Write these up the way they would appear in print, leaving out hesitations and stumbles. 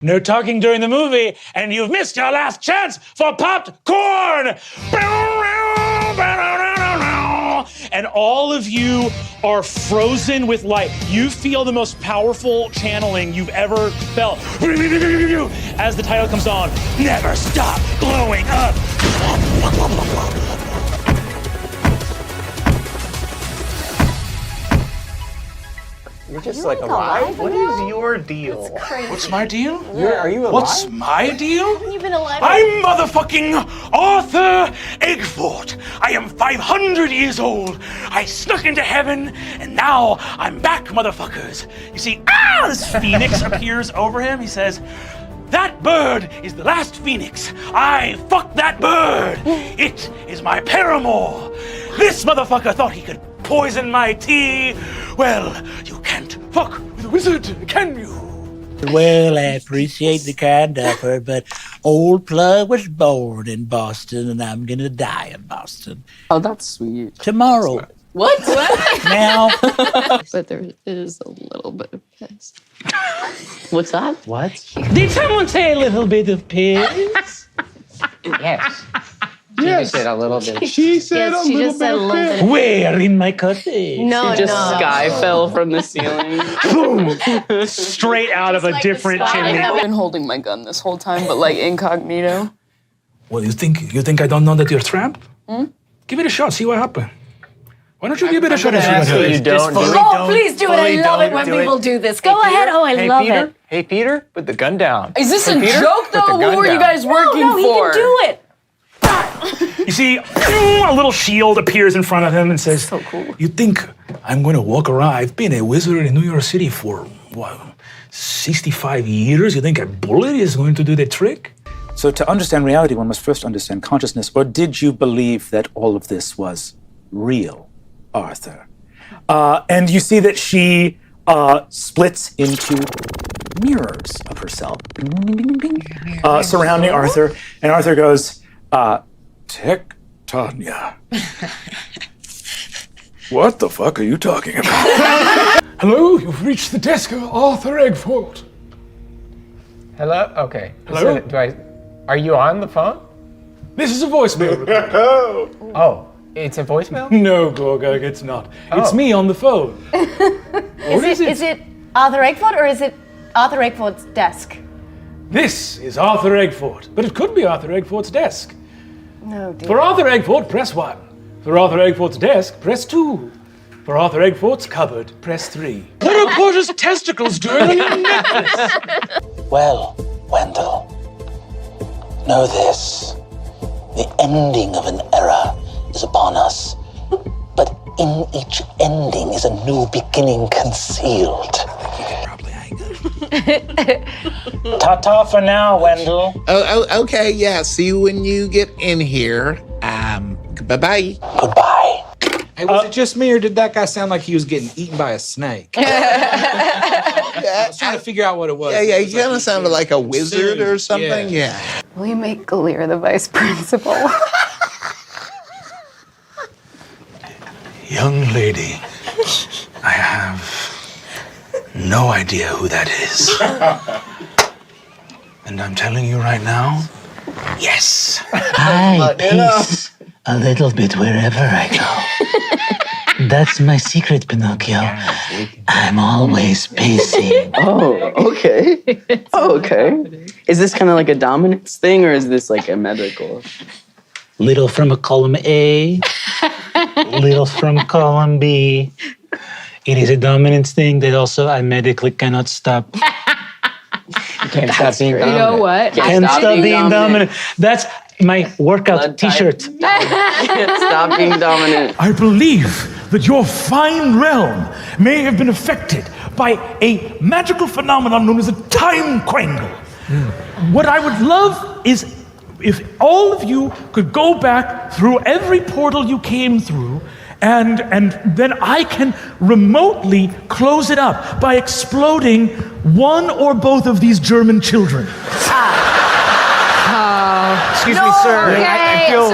No talking during the movie, and you've missed your last chance for popped corn! And all of you are frozen with light. You feel the most powerful channeling you've ever felt. As the title comes on, never stop glowing up. You're just like alive? What is your deal? That's crazy. What's my deal? Are you alive? What's my deal? Haven't you been alive? I'm motherfucking Arthur Eggfort. I am 500 years old. I snuck into heaven, and now I'm back, motherfuckers. You see, this phoenix appears over him. He says, that bird is the last phoenix. I fucked that bird. It is my paramour. This motherfucker thought he could poison my tea. Well, you can't fuck with a wizard, can you? Well, I appreciate the kind offer, but old Plug was born in Boston, and I'm gonna die in Boston. Oh, that's sweet. Tomorrow. What? Now. But there is a little bit of piss. What's that? What? Did someone say a little bit of piss? Yes. She just said a little bit. She said a little bit. Where in my cottage? No, Just sky fell from the ceiling. Boom! Straight out of a different chimney. I've been holding my gun this whole time, but like incognito. Well, you think I don't know that you're trapped? Give it a shot, see what happens. Why don't you give it a shot and see what happens? You don't do it. Oh, please do it. I love it when people do this. Go ahead. Oh, I love it. Hey, Peter, put the gun down. Is this a Peter, joke put the though? gun What were you down. guys working No, he for? can do it. You see, a little shield appears in front of him and says, So cool. You think I'm going to walk around? I've been a wizard in New York City for, 65 years? You think a bullet is going to do the trick? So to understand reality, one must first understand consciousness. Or did you believe that all of this was real, Arthur? And you see that she Splits into mirrors of herself, surrounding Arthur. And Arthur goes, Tanya. What the fuck are you talking about? Hello, you've reached the desk of Arthur Eggfort. Hello? Okay. Hello? So, are you on the phone? This is a voicemail. Oh, it's a voicemail? No, Gorgug, it's not. It's me on the phone. Is it Arthur Eggfort or is it Arthur Eggfort's desk? This is Arthur Eggfort, but it could be Arthur Eggfort's desk. No, dear. For Arthur Eggfort, press 1. For Arthur Eggfort's desk, press 2. For Arthur Eggfort's cupboard, press 3. Terracotta's testicles during the necklace. Well, Wendell, know this. The ending of an era is upon us. But in each ending is a new beginning concealed. Ta-ta for now, Wendell. Oh, okay, yeah. See you when you get in here. Bye-bye. Goodbye. Hey, was it just me, or did that guy sound like he was getting eaten by a snake? I was trying to figure out what it was. Yeah, you kind of sounded like a wizard or something. Yeah. Will you make Galir the vice principal? Young lady, I have no idea who that is. And I'm telling you right now, yes. I pace a little bit wherever I go. That's my secret, Pinocchio. I'm always pacing. Oh, okay. Oh, okay. Is this kind of like a dominance thing, or is this like a medical? Little from a column A, little from column B. It is a dominance thing that also I medically cannot stop. You can't stop being dominant. You know what? Can't stop being dominant. That's my workout t-shirt. Stop being dominant. I believe that your fine realm may have been affected by a magical phenomenon known as a time quangle. What I would love is if all of you could go back through every portal you came through, and then I can remotely close it up by exploding one or both of these German children. Excuse me, sir. Okay, I feel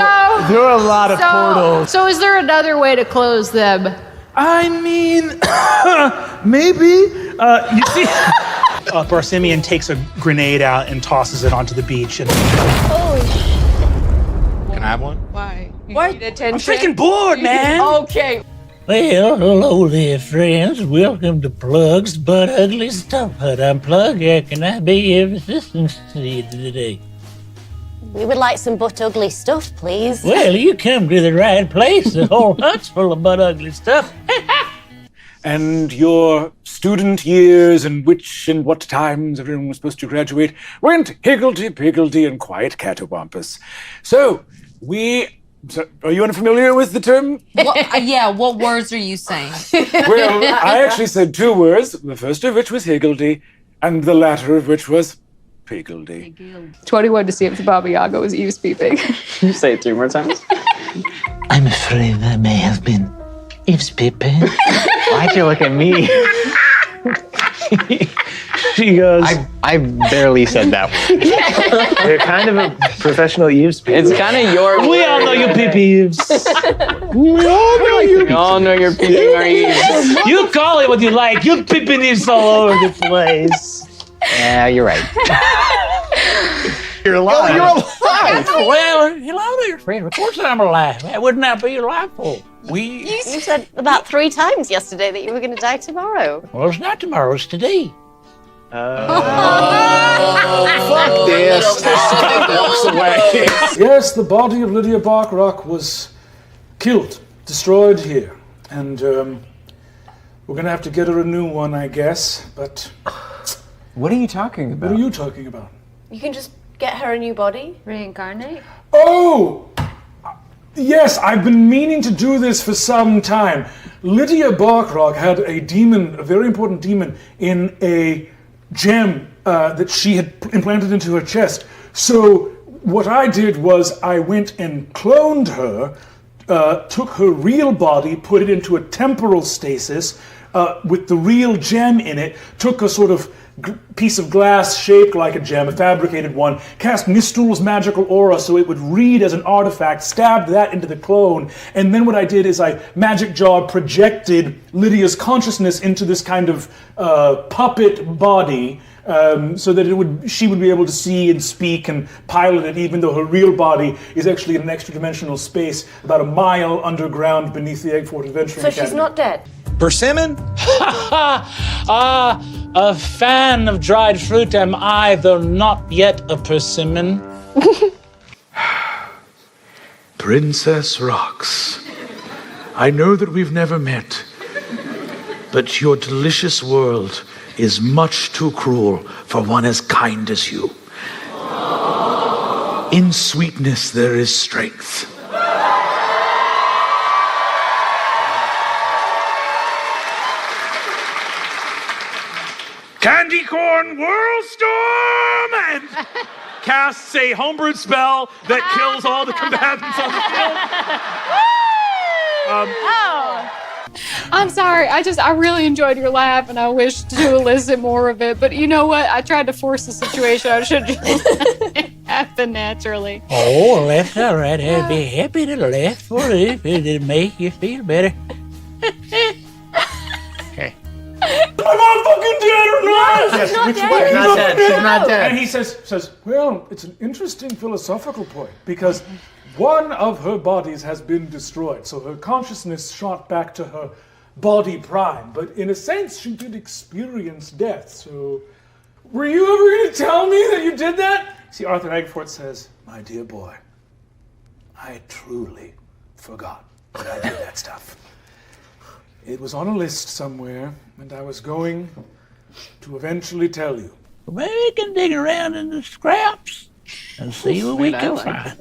there are a lot of portals. So is there another way to close them? I mean, maybe. You see, Barsimian takes a grenade out and tosses it onto the beach. And Can I have one? Why? What? I'm freaking bored, man. Okay. Well, hello there, friends. Welcome to Plug's But Ugly Stuff Hut. I'm Plug. How can I be of assistance to you today? We would like some butt ugly stuff, please. Well, you come to the right place. The whole hut's full of butt ugly stuff. And your student years and which and what times everyone was supposed to graduate went higgledy-piggledy and quiet catawampus. So, are you unfamiliar with the term? What words are you saying? Well, I actually said 2 words, the first of which was higgledy, and the latter of which was piggledy. 21 to see if the Baba Yaga was eavespeeping. Can you say it 3 more times? I'm afraid that may have been eavespeeping. Why'd you look at me? She goes, I barely said that one. They're kind of a professional eavespeaker. It's kind of your We all know your pee-peeves. We all know you're peeping our eaves. You call it what you like. You're pee-peeves all over the place. Yeah, you're right. You're alive. You're alive. Well, hello there, friend. Of course I'm alive. Why wouldn't I be alive for? You said about 3 times yesterday that you were going to die tomorrow. Well, it's not tomorrow, it's today. Fuck this. Walks away. Yes, the body of Lydia Barkrock was killed, destroyed here. And we're going to have to get her a new one, I guess. But What are you talking about? what are you talking about? You can just get her a new body? Reincarnate? Oh! Yes, I've been meaning to do this for some time. Lydia Barkrock had a demon, a very important demon, in a gem that she had implanted into her chest. So what I did was I went and cloned her, took her real body, put it into a temporal stasis with the real gem in it, took a sort of piece of glass shaped like a gem, a fabricated one, cast Mistul's magical aura so it would read as an artifact, stabbed that into the clone, and then what I did is I magic jaw projected Lydia's consciousness into this kind of puppet body so that she would be able to see and speak and pilot it, even though her real body is actually in an extra-dimensional space about a mile underground beneath the Eggfort Adventuring Academy. So she's not dead? Persimmon? A fan of dried fruit am I, though not yet a persimmon. Princess Rox, I know that we've never met, but your delicious world is much too cruel for one as kind as you. In sweetness there is strength. Candy Corn Whirlstorm! And casts a homebrewed spell that kills all the combatants on the field. I'm sorry. I really enjoyed your laugh, and I wish to elicit more of it. But you know what? I tried to force the situation. I should just let it happen naturally. Oh, that's all right. I'd be happy to laugh for it if it'd make you feel better. Am I fucking dead or not? She's not dead. She's not dead. She's not dead. And he says, well, it's an interesting philosophical point because one of her bodies has been destroyed, so her consciousness shot back to her body prime. But in a sense, she did experience death. So, were you ever going to tell me that you did that? See, Arthur Eggfort says, my dear boy, I truly forgot that I did that stuff. It was on a list somewhere, and I was going to eventually tell you. Maybe we can dig around in the scraps and see what we can find.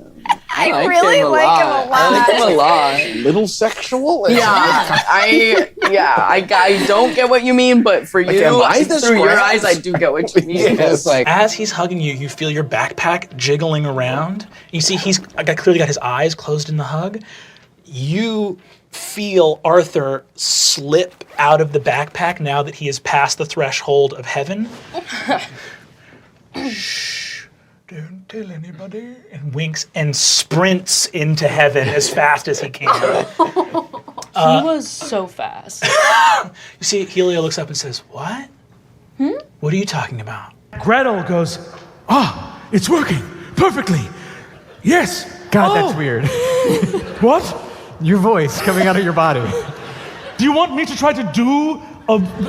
I really like him a lot. I like him a lot. Little sexual? I don't get what you mean, but for you, am I the through your scraps? eyes, I do get what you mean. Yeah, it's like, As he's hugging you, you feel your backpack jiggling around. You see he's clearly got his eyes closed in the hug. You feel Arthur slip out of the backpack now that he has passed the threshold of heaven. Shh, don't tell anybody. And winks and sprints into heaven as fast as he can. He was so fast. You see, Helio looks up and says, what? What are you talking about? Gretel goes, it's working perfectly. Yes. God, that's weird. What? Your voice coming out of your body. Do you want me to try to do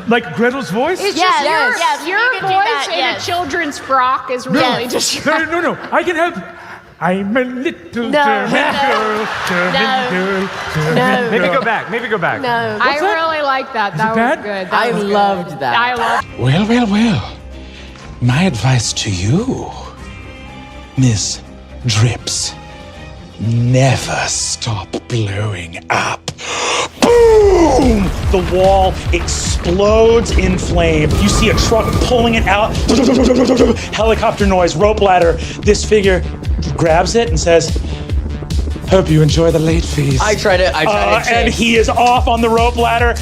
like Gretel's voice? It's Yes, your you can do voice that, in yes. a children's frock is really just. No. I can help. I'm a little German girl. Maybe go back. No. I really like that. That was bad? good. I loved that. I loved. Well. My advice to you, Miss Drips, never stop blowing up. Boom! The wall explodes in flame. You see a truck pulling it out. Helicopter noise, rope ladder. This figure grabs it and says, "Hope you enjoy the late fees." I tried to and he is off on the rope ladder.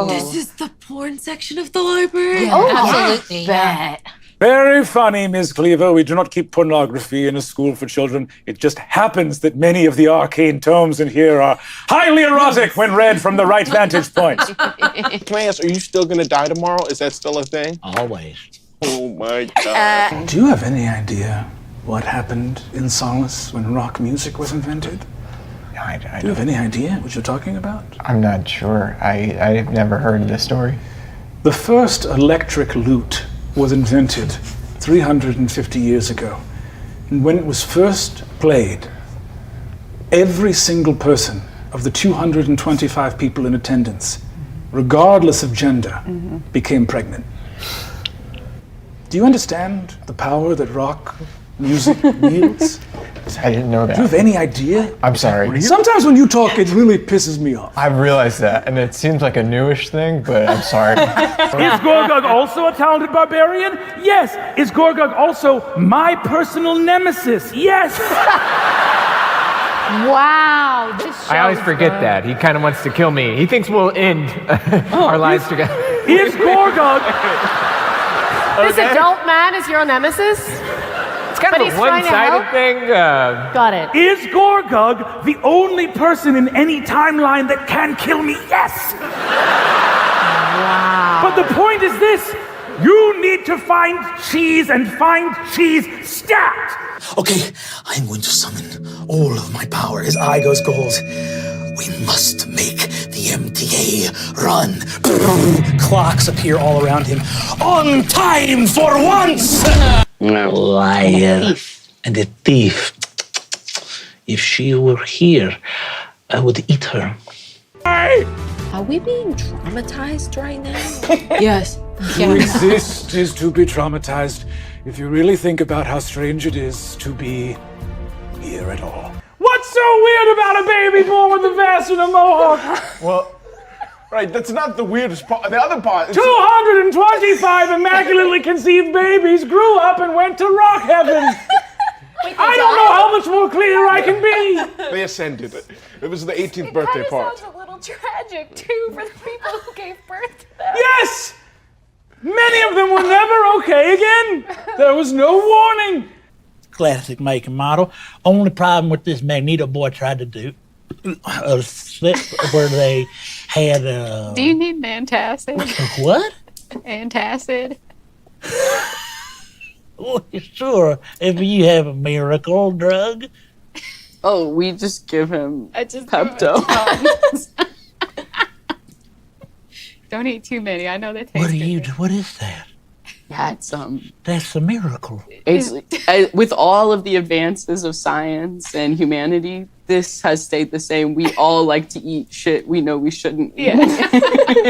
This is the porn section of the library. Absolutely. Bet. Very funny, Ms. Cleaver. We do not keep pornography in a school for children. It just happens that many of the arcane tomes in here are highly erotic when read from the right vantage point. Can I ask, are you still going to die tomorrow? Is that still a thing? Always. Oh my God. Do you have any idea what happened in Solace when rock music was invented? I Do you have any idea what you're talking about? I'm not sure. I've never heard of this story. The first electric lute was invented 350 years ago. And when it was first played, every single person of the 225 people in attendance, regardless of gender, became pregnant. Do you understand the power that rock music wields? I didn't know that. Do you have any idea? I'm sorry. Sometimes when you talk, it really pisses me off. I've realized that, and it seems like a newish thing, but I'm sorry. Is Gorgug also a talented barbarian? Yes. Is Gorgug also my personal nemesis? Yes. Wow, this show. I always forget that. He kind of wants to kill me. He thinks we'll end our lives together. Is Gorgug? This adult man is your nemesis? It's kind But of he's a trying to one-sided help? thing. Got it. Is Gorgug the only person in any timeline that can kill me? Yes. Wow. But the point is this. You need to find cheese and find cheese stat. Okay, I'm going to summon all of my power. His eye goes gold. We must make the MTA run. Clocks appear all around him. On time for once! A liar and a thief. If she were here, I would eat her. Are we being traumatized right now? Yes. To exist is to be traumatized. If you really think about how strange it is to be here at all. What's so weird about a baby born with a vest and a mohawk? Well, right, that's not the weirdest part. The other part. 225 immaculately conceived babies grew up and went to rock heaven. I don't know how much more clear I can be. They ascended it. It was the 18th birthday part. Sounds a little tragic too for the people who gave birth to them. Yes! Many of them were never okay again. There was no warning. Classic make and model. Only problem with this Magneto boy tried to do a slip where they had Do you need an antacid? what? Antacid. Well, sure, if you have a miracle drug. Oh, we just give him I just Pepto. Don't eat too many. I know they taste good. What is that? That's That's a miracle. It's with all of the advances of science and humanity, this has stayed the same. We all like to eat shit we know we shouldn't eat. Yeah.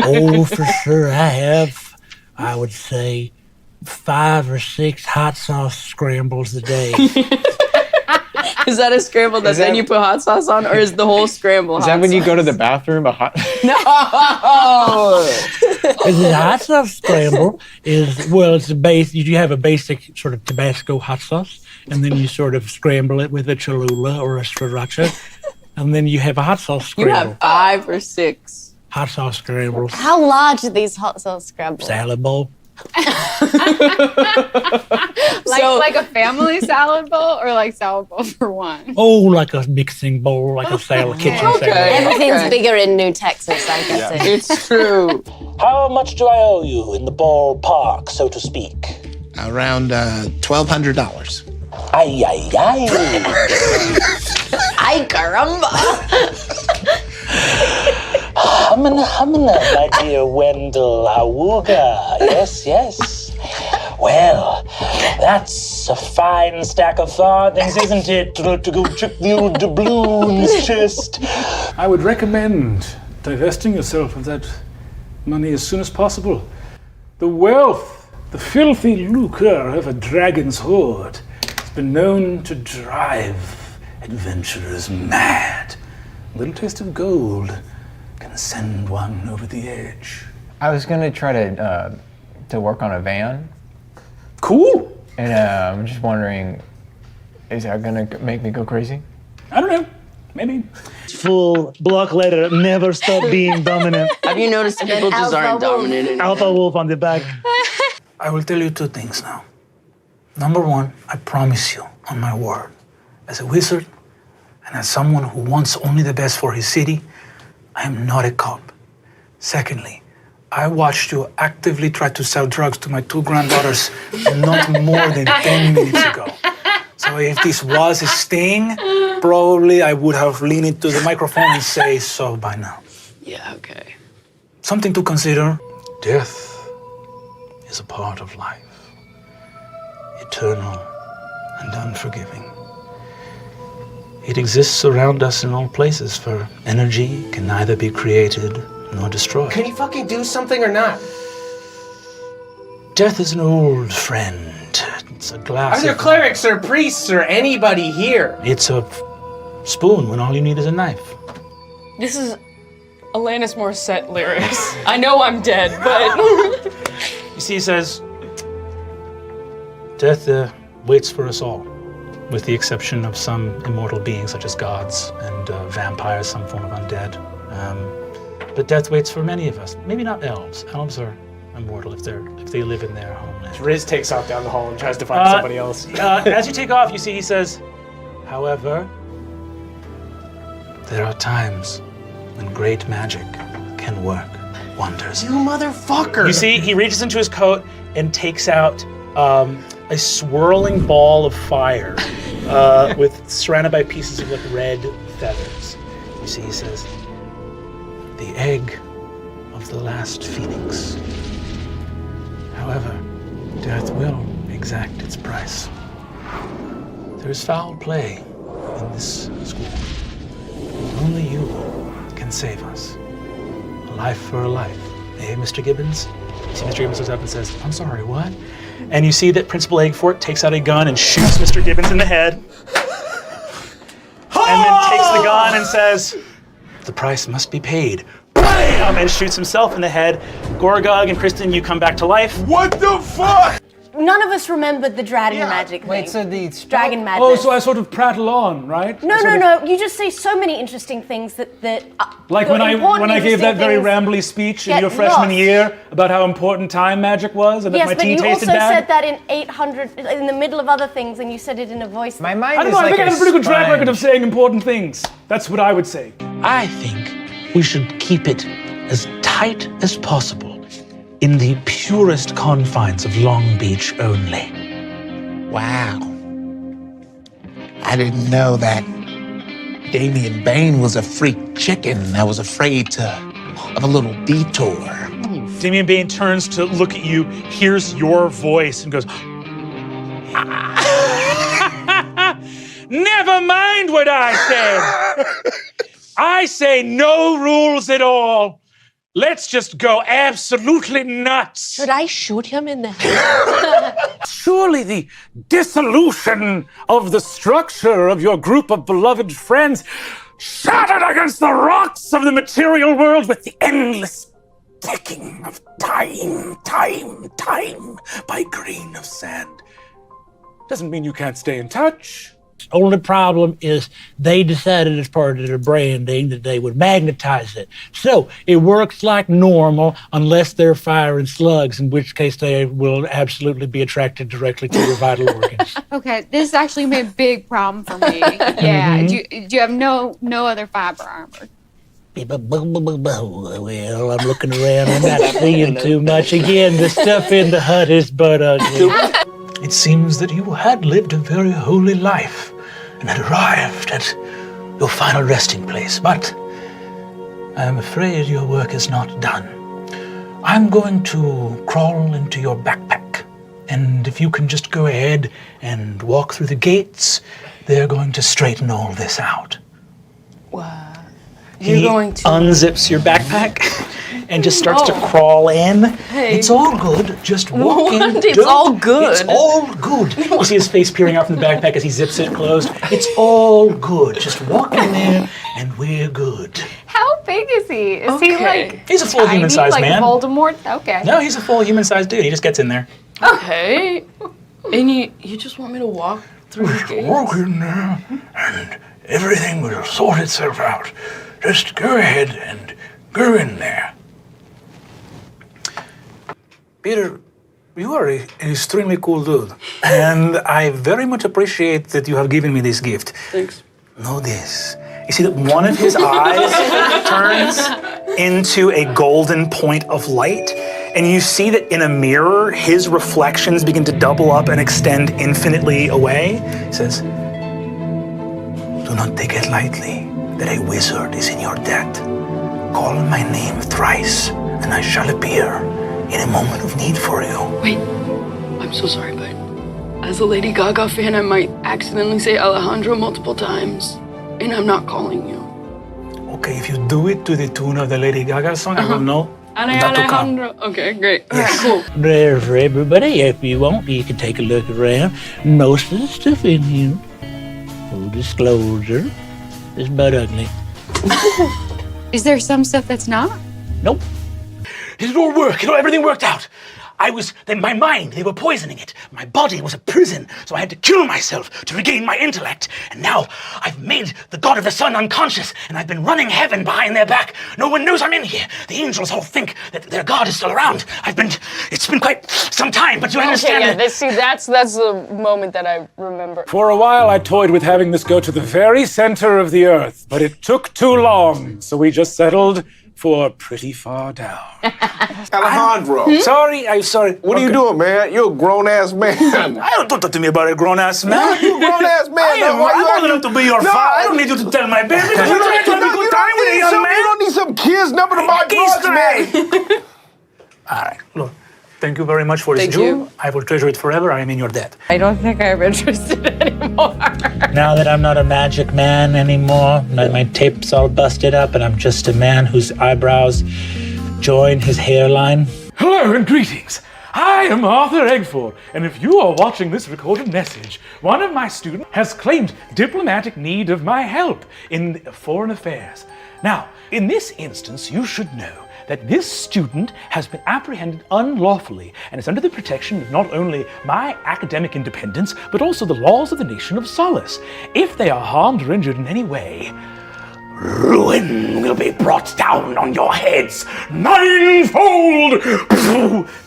Oh, for sure. I have, I would say, 5 or 6 hot sauce scrambles a day. Is that a scramble that then you put hot sauce on, or is the whole scramble Is hot that when you sauce? go to the bathroom? A hot. No! The hot sauce scramble is, well, it's a base. You have a basic sort of Tabasco hot sauce, and then you sort of scramble it with a Cholula or a Sriracha, and then you have a hot sauce You scramble. have 5 or 6. Hot sauce scrambles. How large are these hot sauce scrambles? Salad bowl. Like a family salad bowl or like salad bowl for one? Oh, like a mixing bowl, like a salad kitchen salad. Everything's bigger in New Texas, I guess. Yeah. It's true. How much do I owe you in the ballpark, so to speak? Around $1,200. Ay, ay, ay. Ay, caramba. Humana, my dear Wendell Awuga. Yes. Well, that's a fine stack of farthings, isn't it? To go trip the old doubloon's chest. I would recommend divesting yourself of that money as soon as possible. The wealth, the filthy lucre of a dragon's hoard has been known to drive adventurers mad. A little taste of gold can send one over the edge. I was gonna try to work on a van. Cool. And I'm just wondering, is that gonna make me go crazy? I don't know. Maybe. Full block letter, never stop being dominant. Have you noticed people just aren't dominated? Alpha wolf on the back. I will tell you two things now. Number one, I promise you, on my word, as a wizard and as someone who wants only the best for his city, I am not a cop. Secondly, I watched you actively try to sell drugs to my two granddaughters not more than 10 minutes ago. So if this was a sting, probably I would have leaned into the microphone and say so by now. Yeah, okay. Something to consider. Death is a part of life. Eternal and unforgiving. It exists around us in all places, for energy can neither be created nor destroyed. Can you fucking do something or not? Death is an old friend. It's a glass Are there of... clerics or priests or anybody here? It's a spoon when all you need is a knife. This is Alanis Morissette lyrics. I know I'm dead, but... You see, he says, death waits for us all, with the exception of some immortal beings such as gods and vampires, some form of undead. But death waits for many of us. Maybe not elves. Elves are immortal if they live in their homeland. Riz takes off down the hall and tries to find somebody else. As you take off, you see he says, however, there are times when great magic can work wonders. You motherfucker! You see, he reaches into his coat and takes out a swirling ball of fire surrounded by pieces of like red feathers. You see, he says, the egg of the last phoenix. However, death will exact its price. There is foul play in this school. Only you can save us. A life for a life. Hey, Mr. Gibbons? You see Mr. Gibbons looks up and says, I'm sorry, what? And you see that Principal Eggfort takes out a gun and shoots Mr. Gibbons in the head. And then takes the gun and says, the price must be paid. Bam! And shoots himself in the head. Gorgog and Kristen, you come back to life. What the fuck? None of us remembered the dragon magic thing. Wait, so the dragon madness. Oh, so I sort of prattle on, right? No. You just say so many interesting things that like when I gave that very rambly speech in your freshman year about how important time magic was and that my tea tasted bad. Yes, but you also said that in 800, in the middle of other things, and you said it in a voice. My mind I don't know, I think I have a pretty good track record of saying important things. That's what I would say. I think we should keep it as tight as possible in the purest confines of Long Beach only. Wow. I didn't know that Damian Bain was a freak chicken. I was afraid of a little detour. Damian Bain turns to look at you, hears your voice, and goes, never mind what I said. I say no rules at all. Let's just go absolutely nuts. Should I shoot him in the head? Surely the dissolution of the structure of your group of beloved friends, shattered against the rocks of the material world with the endless ticking of time by grain of sand. Doesn't mean you can't stay in touch. works. Only problem is they decided as part of their branding that they would magnetize it. So it works like normal unless they're firing slugs, in which case they will absolutely be attracted directly to your vital organs. Okay, this is actually a big problem for me. Yeah, do you have no other fiber armor? Well, I'm looking around. I'm not seeing too much. Again, the stuff in the hut is but ugly. It seems that you had lived a very holy life and had arrived at your final resting place, but I'm afraid your work is not done. I'm going to crawl into your backpack, and if you can just go ahead and walk through the gates, they're going to straighten all this out. Wow. He unzips your backpack and just starts to crawl in. Hey. It's all good. Just walk in. What? It's all good? It's all good. You see his face peering out from the backpack as he zips it closed. It's all good. Just walk in there and we're good. How big is he? Is he like He's a full tiny, human-sized like man. Voldemort? Okay. No, he's a full human-sized dude. He just gets in there. Okay. And you just want me to walk through the gates? Walk in there and everything will sort itself out. Just go ahead and go in there. Peter, you are an extremely cool dude. And I very much appreciate that you have given me this gift. Thanks. Know this. You see that one of his eyes turns into a golden point of light, and you see that in a mirror, his reflections begin to double up and extend infinitely away. He says, do not take it lightly that a wizard is in your debt. Call my name thrice, and I shall appear in a moment of need for you. Wait, I'm so sorry, but as a Lady Gaga fan, I might accidentally say Alejandro multiple times, and I'm not calling you. Okay, if you do it to the tune of the Lady Gaga song, I will know. Alejandro. Okay, great. All right, cool. There for everybody. If you want, you can take a look around. Most of the stuff in here, full disclosure, is but ugly. Is there some stuff that's not? Nope. Did it all work? Everything worked out. My mind, they were poisoning it. My body was a prison, so I had to kill myself to regain my intellect. And now I've made the god of the sun unconscious, and I've been running heaven behind their back. No one knows I'm in here. The angels all think that their god is still around. It's been quite some time, but you understand That's the moment that I remember. For a while, I toyed with having this go to the very center of the earth, but it took too long, so we just settled for pretty far down. Alejandro. I'm sorry. What are you doing, man? You're a grown-ass man. Don't talk to me about a grown-ass man. No, you're a grown-ass man. I'm old enough to be your father. I don't need you to tell my baby. You trying to have a good time with a young man? You don't need some kids number to my drugs, man. All right, look. Thank you very much for this Thank jewel. you. I will treasure it forever. I am in your debt. I don't think I'm interested anymore. Now that I'm not a magic man anymore, my tape's all busted up, and I'm just a man whose eyebrows join his hairline. Hello and greetings. I am Arthur Eggford, and if you are watching this recorded message, one of my students has claimed diplomatic need of my help in foreign affairs. Now, in this instance, you should know that this student has been apprehended unlawfully and is under the protection of not only my academic independence, but also the laws of the nation of Solace. If they are harmed or injured in any way, ruin will be brought down on your heads ninefold.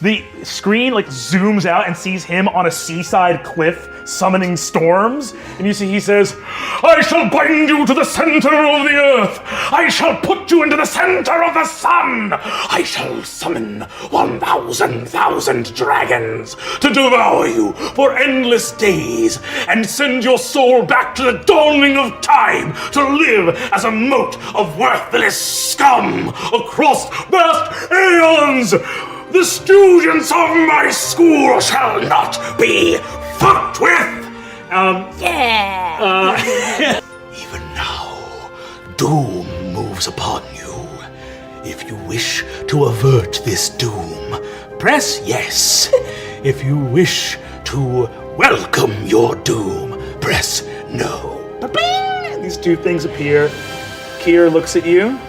The screen zooms out and sees him on a seaside cliff summoning storms, and you see he says, I shall bind you to the center of the earth. I shall put you into the center of the sun. I shall summon 1,000 dragons to devour you for endless days and send your soul back to the dawning of time to live as a mote of worthless scum across vast aeons. The students of my school shall not be fucked with. Even now, doom moves upon you. If you wish to avert this doom, press yes. If you wish to welcome your doom, press no. And these two things appear. Kier looks at you,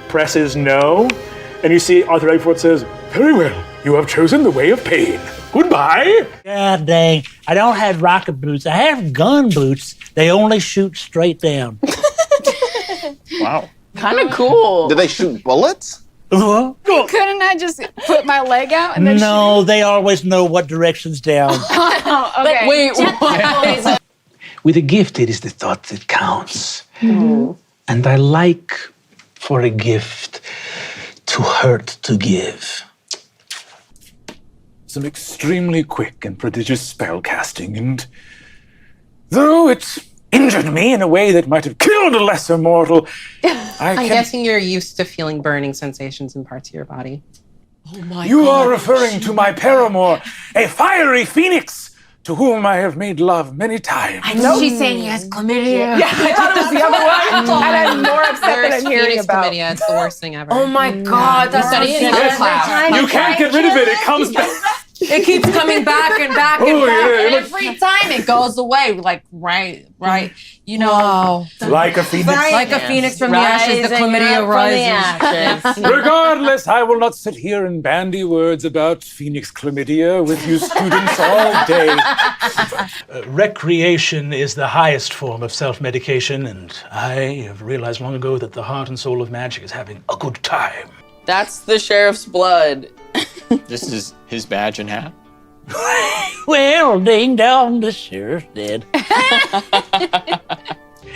presses no, and you see Arthur Eggford says, very well, you have chosen the way of pain. Goodbye. God dang. I don't have rocket boots. I have gun boots. They only shoot straight down. Wow. Kind of cool. Do they shoot bullets? Couldn't I just put my leg out and then No, they always know what direction's down. Oh, okay. Wait, With a gift, it is the thought that counts. And I like for a gift to hurt to give. Some extremely quick and prodigious spellcasting, and though it injured me in a way that might have killed a lesser mortal, I'm guessing you're used to feeling burning sensations in parts of your body. Oh my You God. are referring to my paramour, a fiery phoenix, to whom I have made love many times. I know she's saying he has chlamydia. Yeah, I thought it was the other one, and I'm more upset than There's I'm hearing Phoenix about. chlamydia. It's the worst thing ever. Oh my God, that's study it in so class. You can't get rid of it. It comes back. It keeps coming back and back and Oh, back. yeah, Every time it goes away. Like, right. You know. Like a phoenix. Like a phoenix from the ashes, the chlamydia rises. Regardless, I will not sit here and bandy words about phoenix chlamydia with you students all day. Recreation is the highest form of self-medication, and I have realized long ago that the heart and soul of magic is having a good time. That's the sheriff's blood. This is his badge and hat. Well, ding dong, the sheriff's dead.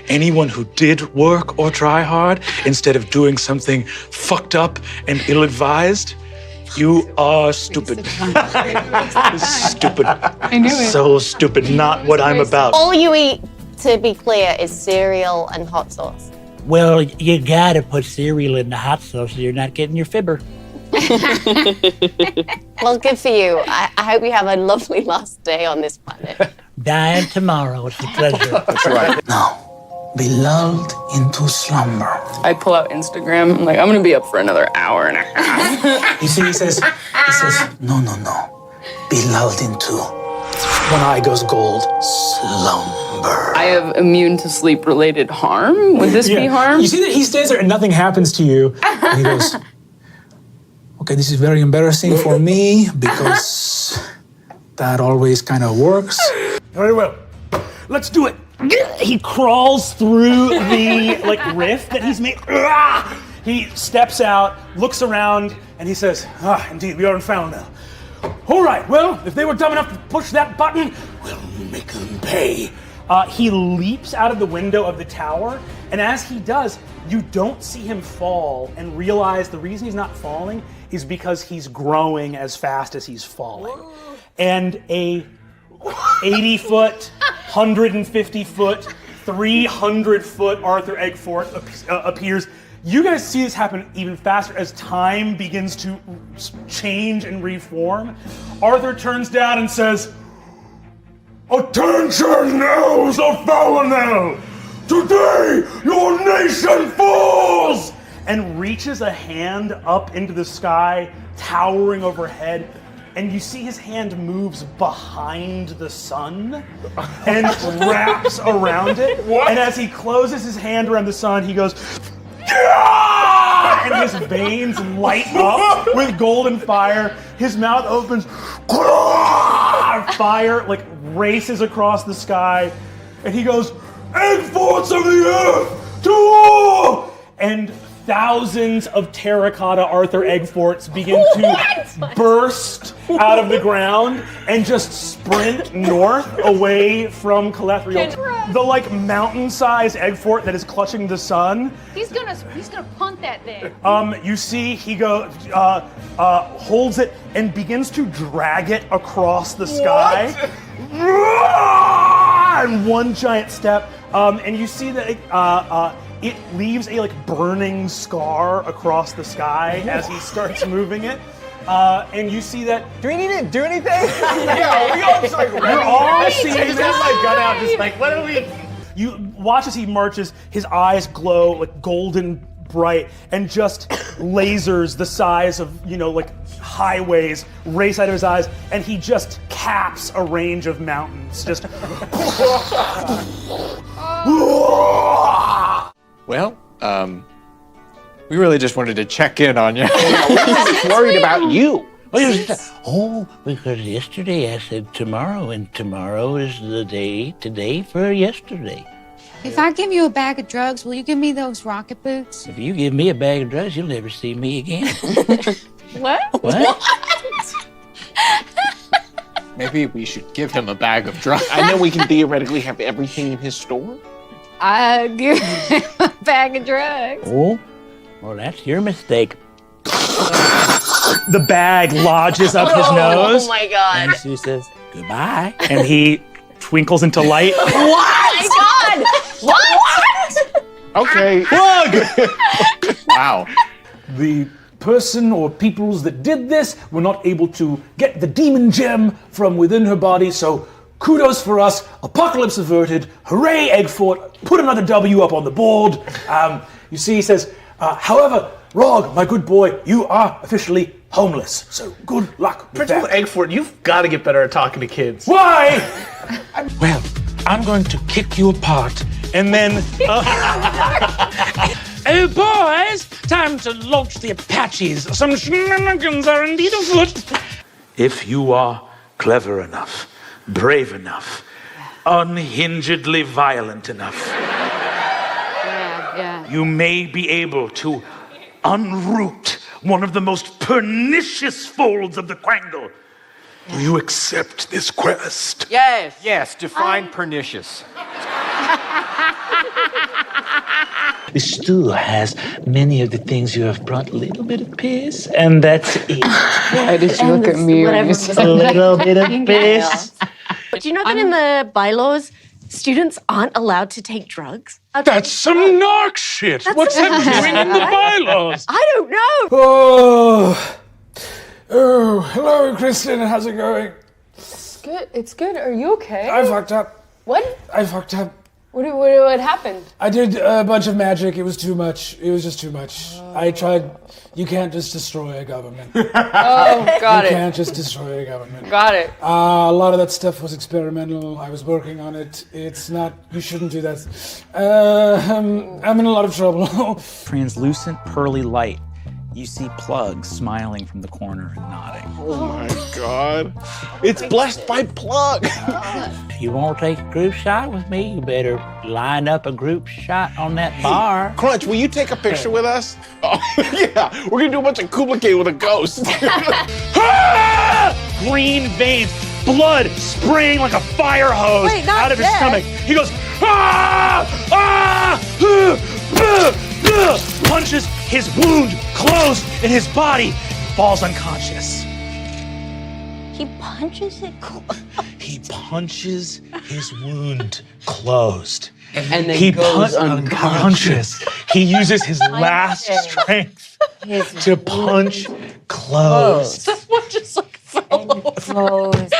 Anyone who did work or try hard instead of doing something fucked up and ill-advised, you are stupid. Stupid. I knew it. So stupid. Not what I'm about. All you eat, to be clear, is cereal and hot sauce. Well, you gotta put cereal in the hot sauce so you're not getting your fibber. Well, good for you. I hope you have a lovely last day on this planet. Dying tomorrow. It's a pleasure. That's right. Now, be lulled into slumber. I pull out Instagram. I'm like, I'm gonna be up for another hour and a half. You see, he says, no. Be lulled into, one eye goes gold, slumber. I have immune to sleep related harm. Would this be harm? You see that he stands there and nothing happens to you. And he goes, okay, this is very embarrassing for me because that always kind of works. Very well. Let's do it. He crawls through the rift that he's made. He steps out, looks around, and he says, indeed, we are in foul now. All right, well, if they were dumb enough to push that button, we'll make them pay. He leaps out of the window of the tower, and as he does, you don't see him fall and realize the reason he's not falling is because he's growing as fast as he's falling. And a 80-foot, 150-foot, 300-foot Arthur Eggfort appears. You guys see this happen even faster as time begins to change and reform. Arthur turns down and says, "Attention, elves of Valinor! Today, your nation falls!" And reaches a hand up into the sky, towering overhead. And you see his hand moves behind the sun and wraps around it. What? And as he closes his hand around the sun, he goes, and his veins light up with golden fire. His mouth opens, fire races across the sky, and he goes, "Eggforts of the earth, to war!" And thousands of terracotta Arthur Eggforts begin to burst out of the ground and just sprint north away from Calathreel. The mountain-sized Eggfort that is clutching the sun. He's gonna punt that thing. You see he holds it and begins to drag it across the sky. And one giant step. And you see that it leaves a burning scar across the sky as he starts moving it. And you see that. Do we need to do anything? Yeah, we all just we're all seeing this. gun out, just what are we? You watch as he marches, his eyes glow golden bright, and just lasers the size of, highways race out of his eyes, and he just caps a range of mountains. Just. Well, we really just wanted to check in on you. We're just worried about you. Oh, because yesterday I said tomorrow, and tomorrow is the day today for yesterday. If I give you a bag of drugs, will you give me those rocket boots? If you give me a bag of drugs, you'll never see me again. What? What? Maybe we should give him a bag of drugs. I know we can theoretically have everything in his store. I give him a bag of drugs. Oh, well, that's your mistake. The bag lodges up his nose. Oh my god. And Sue says, goodbye. And he twinkles into light. What? Oh my god! What? Okay. Plug! Wow. The person or peoples that did this were not able to get the demon gem from within her body, so kudos for us. Apocalypse averted. Hooray, Egg Fort. Put another W up on the board. You see, he says, however, Rog, my good boy, you are officially homeless. So good luck with Principal that. Eggford, you've got to get better at talking to kids. Why? Well, I'm going to kick you apart. And then, oh boys, time to launch the Apaches. Some shenanigans are indeed afoot. If you are clever enough, brave enough, unhingedly violent enough, you may be able to unroot one of the most pernicious folds of the Quangle. Do you accept this quest? Yes. Yes, define pernicious. The stew has many of the things you have brought. A little bit of piss, and that's it. Why did you look at me when you said A little bit of piss. Do you know that in the bylaws, students aren't allowed to take drugs? That's some narc shit. What's that doing in the bylaws? I don't know. Oh, hello, Kristen. How's it going? Good. It's good. Are you okay? I fucked up. What? I fucked up. What happened? I did a bunch of magic. It was too much. It was just too much. I tried. You can't just destroy a government. Oh, got You it. can't just destroy a government. Got it. A lot of that stuff was experimental. I was working on it. It's not. You shouldn't do that. I'm in a lot of trouble. Translucent pearly light. You see Plug smiling from the corner and nodding. Oh my god. It's blessed by Plug. If you want to take a group shot with me, you better line up a group shot on that bar. Crunch, will you take a picture with us? Oh, yeah, we're gonna do a bunch of Kublai with a ghost. Green veins, blood spraying like a fire hose Wait, not out of his dead. stomach. He goes, punches his wound closed in his body, falls unconscious. He punches it. He punches his wound closed. And then He goes unconscious. He uses his last strength to punch closed. Someone just like froze.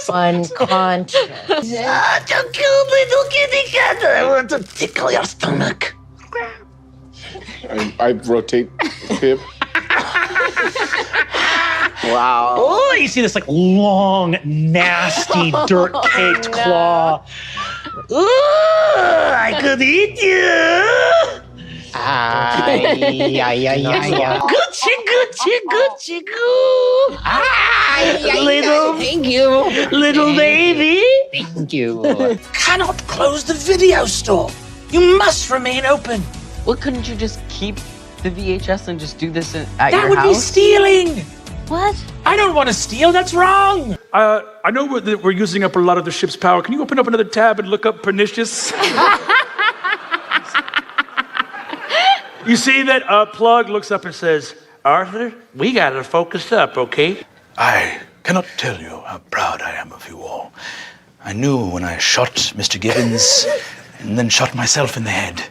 Unconscious. Don't kill me, don't get me, cat. I want to tickle your stomach. I rotate the pip. Wow. Oh, you see this like long, nasty, dirt-caked claw. Ooh, I could eat you. Gucci. Little, Thank you. little baby. Thank you. Cannot close the video store. You must remain open. Well, couldn't you just keep the VHS and just do this at That your would be house? stealing. What? I don't want to steal. That's wrong. I know we're using up a lot of the ship's power. Can you open up another tab and look up pernicious? You see that Plug looks up and says, Arthur, we gotta focus up, okay? I cannot tell you how proud I am of you all. I knew when I shot Mr. Gibbons and then shot myself in the head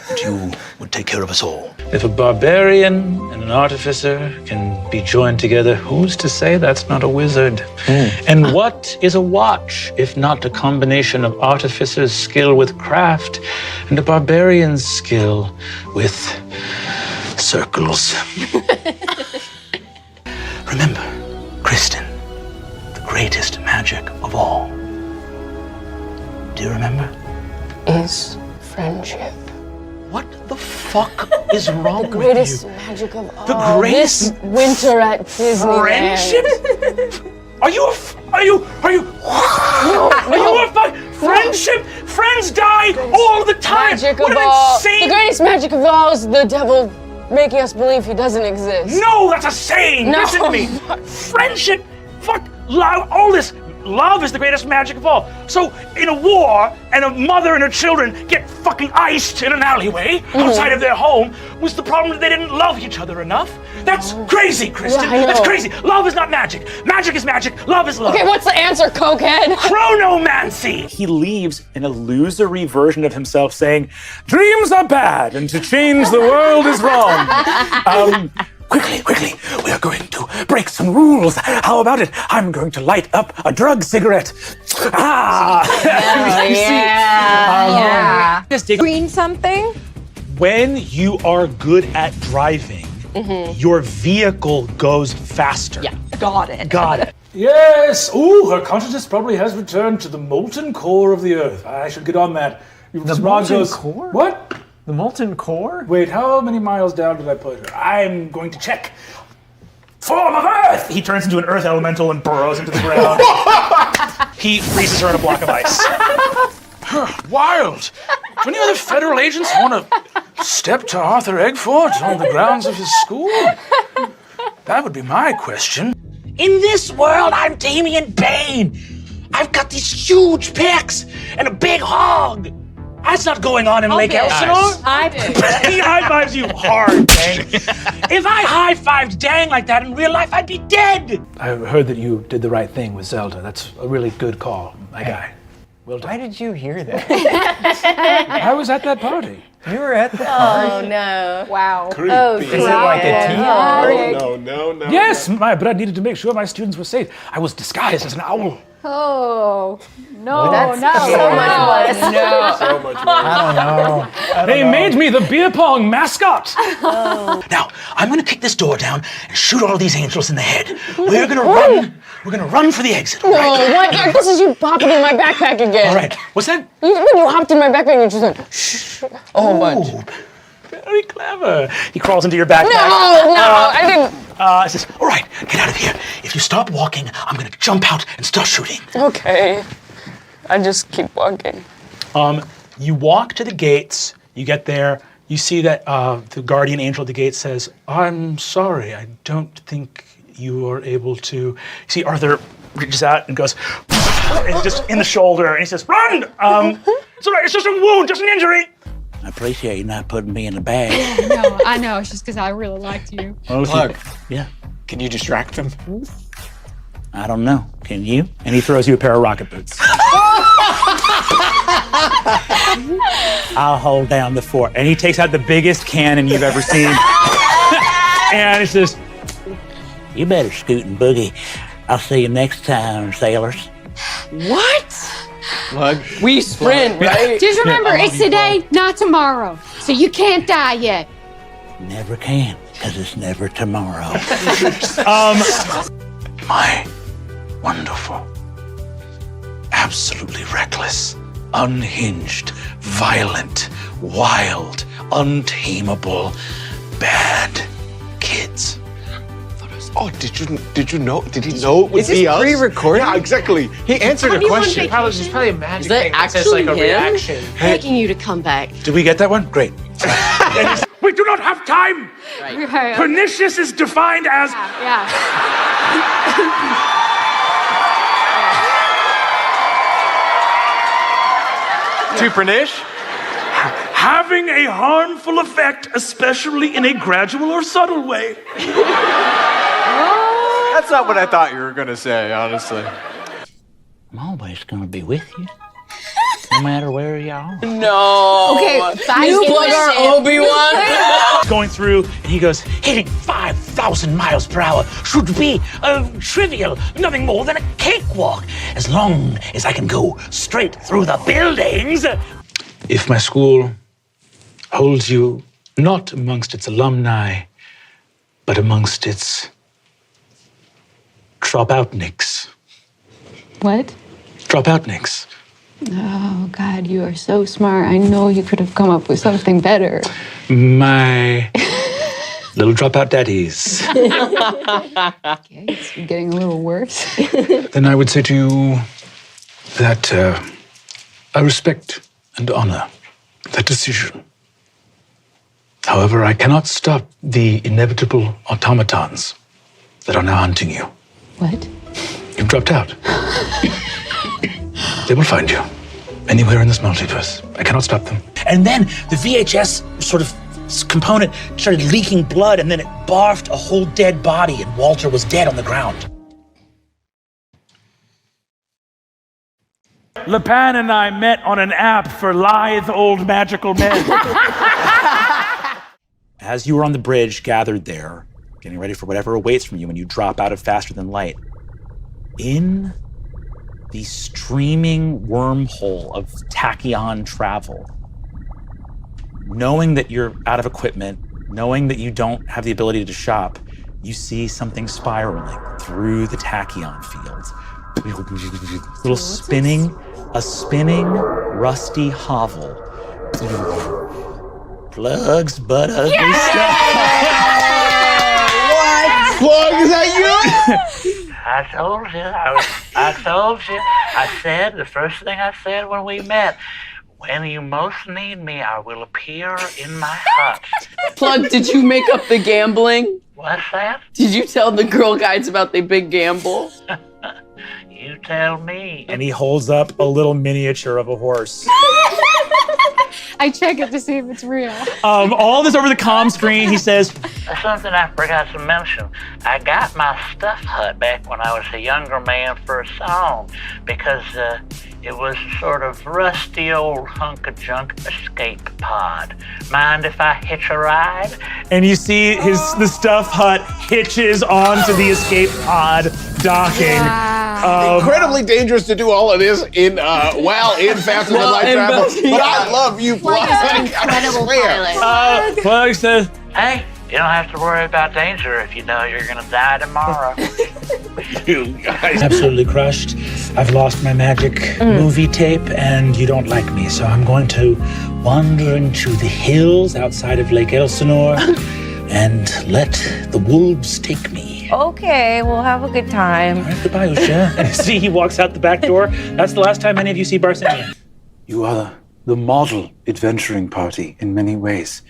that you would take care of us all. If a barbarian and an artificer can be joined together, who's to say that's not a wizard? And what is a watch if not a combination of artificer's skill with craft and a barbarian's skill with circles? Remember, Kristen, the greatest magic of all. Do you remember? Is friendship. What the fuck is wrong with you? Greatest magic of all. The greatest This winter at Disneyland. friendship? Are you a friendship? Friends die all the time. Magic What of an all. insane. The greatest magic of all is the devil making us believe he doesn't exist. No, that's a saying. No. Listen to me. Friendship, fuck, love, all this. Love is the greatest magic of all. So, in a war, and a mother and her children get fucking iced in an alleyway outside of their home, was the problem that they didn't love each other enough? That's crazy, Kristen. Yeah, I know. That's crazy. Love is not magic. Magic is magic. Love is love. Okay, what's the answer, cokehead? Chronomancy. He leaves an illusory version of himself saying, "Dreams are bad, and to change the world is wrong." Quickly, we are going to break some rules. How about it? I'm going to light up a drug cigarette. You see, Yeah. Green something? When you are good at driving, your vehicle goes faster. Yeah, got it. Got it. Yes! Ooh, her consciousness probably has returned to the molten core of the earth. I should get on that. The molten core? What? The molten core? Wait, how many miles down did I put her? I'm going to check. Form of Earth! He turns into an earth elemental and burrows into the ground. He freezes her in a block of ice. Wild. Do any other federal agents want to step to Arthur Eggfort on the grounds of his school? That would be my question. In this world, I'm Damian Bane. I've got these huge pecs and a big hog. That's not going on in Lake Elsinore. He high fives you hard, Dang. If I high fived Dang like that in real life, I'd be dead. I heard that you did the right thing with Zelda. That's a really good call, my guy. Well done. Why did you hear that? I was at that party. You were at the party? Oh no. Wow. Creepy. Oh, Is it like a tea party? No. Yes, my but I needed to make sure my students were safe. I was disguised as an owl. Oh, no, That's no. so much worse. So much I don't know. They made me the beer pong mascot. Now, I'm gonna kick this door down and shoot all these angels in the head. We're gonna run. We're gonna run for the exit. All right? Oh, what? This is you popping in my backpack again. All right. What's that? When you hopped in my backpack, you just went, shh, a whole bunch. Very clever. He crawls into your backpack. No, I didn't. Says, all right, get out of here. If you stop walking, I'm gonna jump out and start shooting. Okay. I just keep walking. You walk to the gates. You get there. You see that the guardian angel at the gate says, "I'm sorry. I don't think you are able to." You see Arthur reaches out and goes, and just in the shoulder, and he says, "Run! It's all right. It's just a wound, just an injury." I appreciate you not putting me in a bag. No, I know. It's just because I really liked you. Plug. Yeah. Can you distract them? I don't know. Can you? And he throws you a pair of rocket boots. I'll hold down the fort. And he takes out the biggest cannon you've ever seen. And he says, You better scoot and boogie. I'll see you next time, sailors. What? Plug. We sprint, right? Just remember, it's today, not tomorrow. So you can't die yet. Never can, because it's never tomorrow. My wonderful, absolutely reckless, unhinged, violent, wild, untamable, bad kids. Oh, did you know? Did he know it would Is this be us? pre-recorded? Yeah, exactly. He answered a question. There's probably a magic Is that thing that says like a actually him? reaction. Begging you to come back. "Did we get that one? Great." We do not have time. Right. Pernicious is defined as Yeah. To Pernish? having a harmful effect, especially in a gradual or subtle way. That's not what I thought you were going to say, honestly. I'm always going to be with you, no matter where you are. No. Okay, You plug our Obi-Wan. Going through, and he goes, "Hitting 5,000 miles per hour should be trivial, nothing more than a cakewalk, as long as I can go straight through the buildings." If my school holds you not amongst its alumni, but amongst its dropoutniks. What? Dropoutniks. Oh, God, you are so smart. I know you could have come up with something better. My little dropout daddies. Okay, it's getting a little worse. Then I would say to you that I respect and honor that decision. However, I cannot stop the inevitable automatons that are now hunting you. What? You've dropped out. They will find you anywhere in this multiverse. I cannot stop them. And then the VHS sort of component started leaking blood, and then it barfed a whole dead body, and Walter was dead on the ground. Lepan and I met on an app for lithe old magical men. As you were on the bridge, gathered there, getting ready for whatever awaits from you when you drop out of Faster Than Light, in the streaming wormhole of tachyon travel, knowing that you're out of equipment, knowing that you don't have the ability to shop, you see something spiraling through the tachyon fields. Little spinning, a spinning, rusty hovel. Plugs, but ugly stuff. What? Plug, is that you? I told you. I said, the first thing I said when we met, when you most need me, I will appear in my hut. Plug, did you make up the gambling? What's that? Did you tell the Girl Guides about the big gamble? You tell me. And he holds up a little miniature of a horse. I check it to see if it's real. All this over the comm screen, he says, That's something I forgot to mention. I got my stuffed hut back when I was a younger man for a song because it was a sort of rusty old hunk of junk escape pod. Mind if I hitch a ride? and you see the stuff hut hitches onto the escape pod docking. Incredibly dangerous to do all of this in while in Faster Than Light travel. But I love you, Plug. Incredible pilot. Plug says, Hey, you don't have to worry about danger if you know you're gonna die tomorrow. You guys. Absolutely crushed. I've lost my magic movie tape, and you don't like me, so I'm going to wander into the hills outside of Lake Elsinore and let the wolves take me. Okay, we'll have a good time. All right, goodbye, Usha. And see, he walks out the back door. That's the last time any of you see Barsenia. You are the model adventuring party in many ways.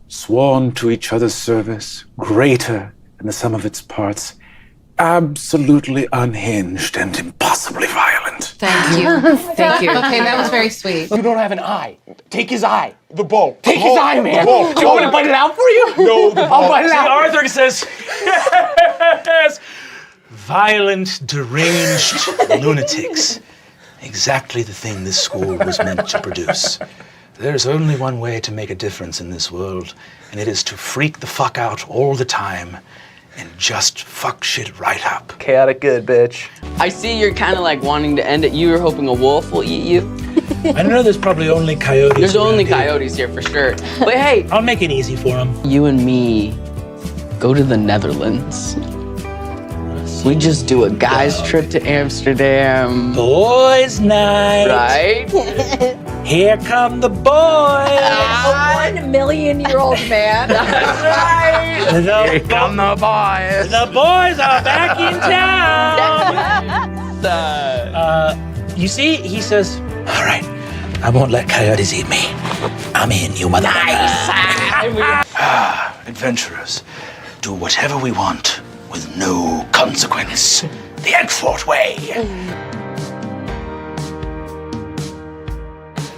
Sworn to each other's service, greater than the sum of its parts, absolutely unhinged and impossibly violent. Thank you. Thank you. Okay, that was very sweet. You don't have an eye. Take his eye. The ball. Take his eye, man. Do you want me to bite it out for you? No, the ball. I'll bite it See, out. Arthur says, yes, violent, deranged lunatics. Exactly the thing this school was meant to produce. There's only one way to make a difference in this world, and it is to freak the fuck out all the time and just fuck shit right up. Chaotic good, bitch. I see you're kind of like wanting to end it. You were hoping a wolf will eat you. I know there's probably only coyotes. There's only coyotes here for sure. But hey, I'll make it easy for them. You and me go to the Netherlands. We just do a guy's trip to Amsterdam. Boys' night. Right? Here come the boys. A 1 million-year-old man. That's right. Here come the boys. The boys are back in town. You see, he says, all right, I won't let coyotes eat me. I'm in, you mother. Nice. Adventurers, do whatever we want with no consequence. The Eggfort way.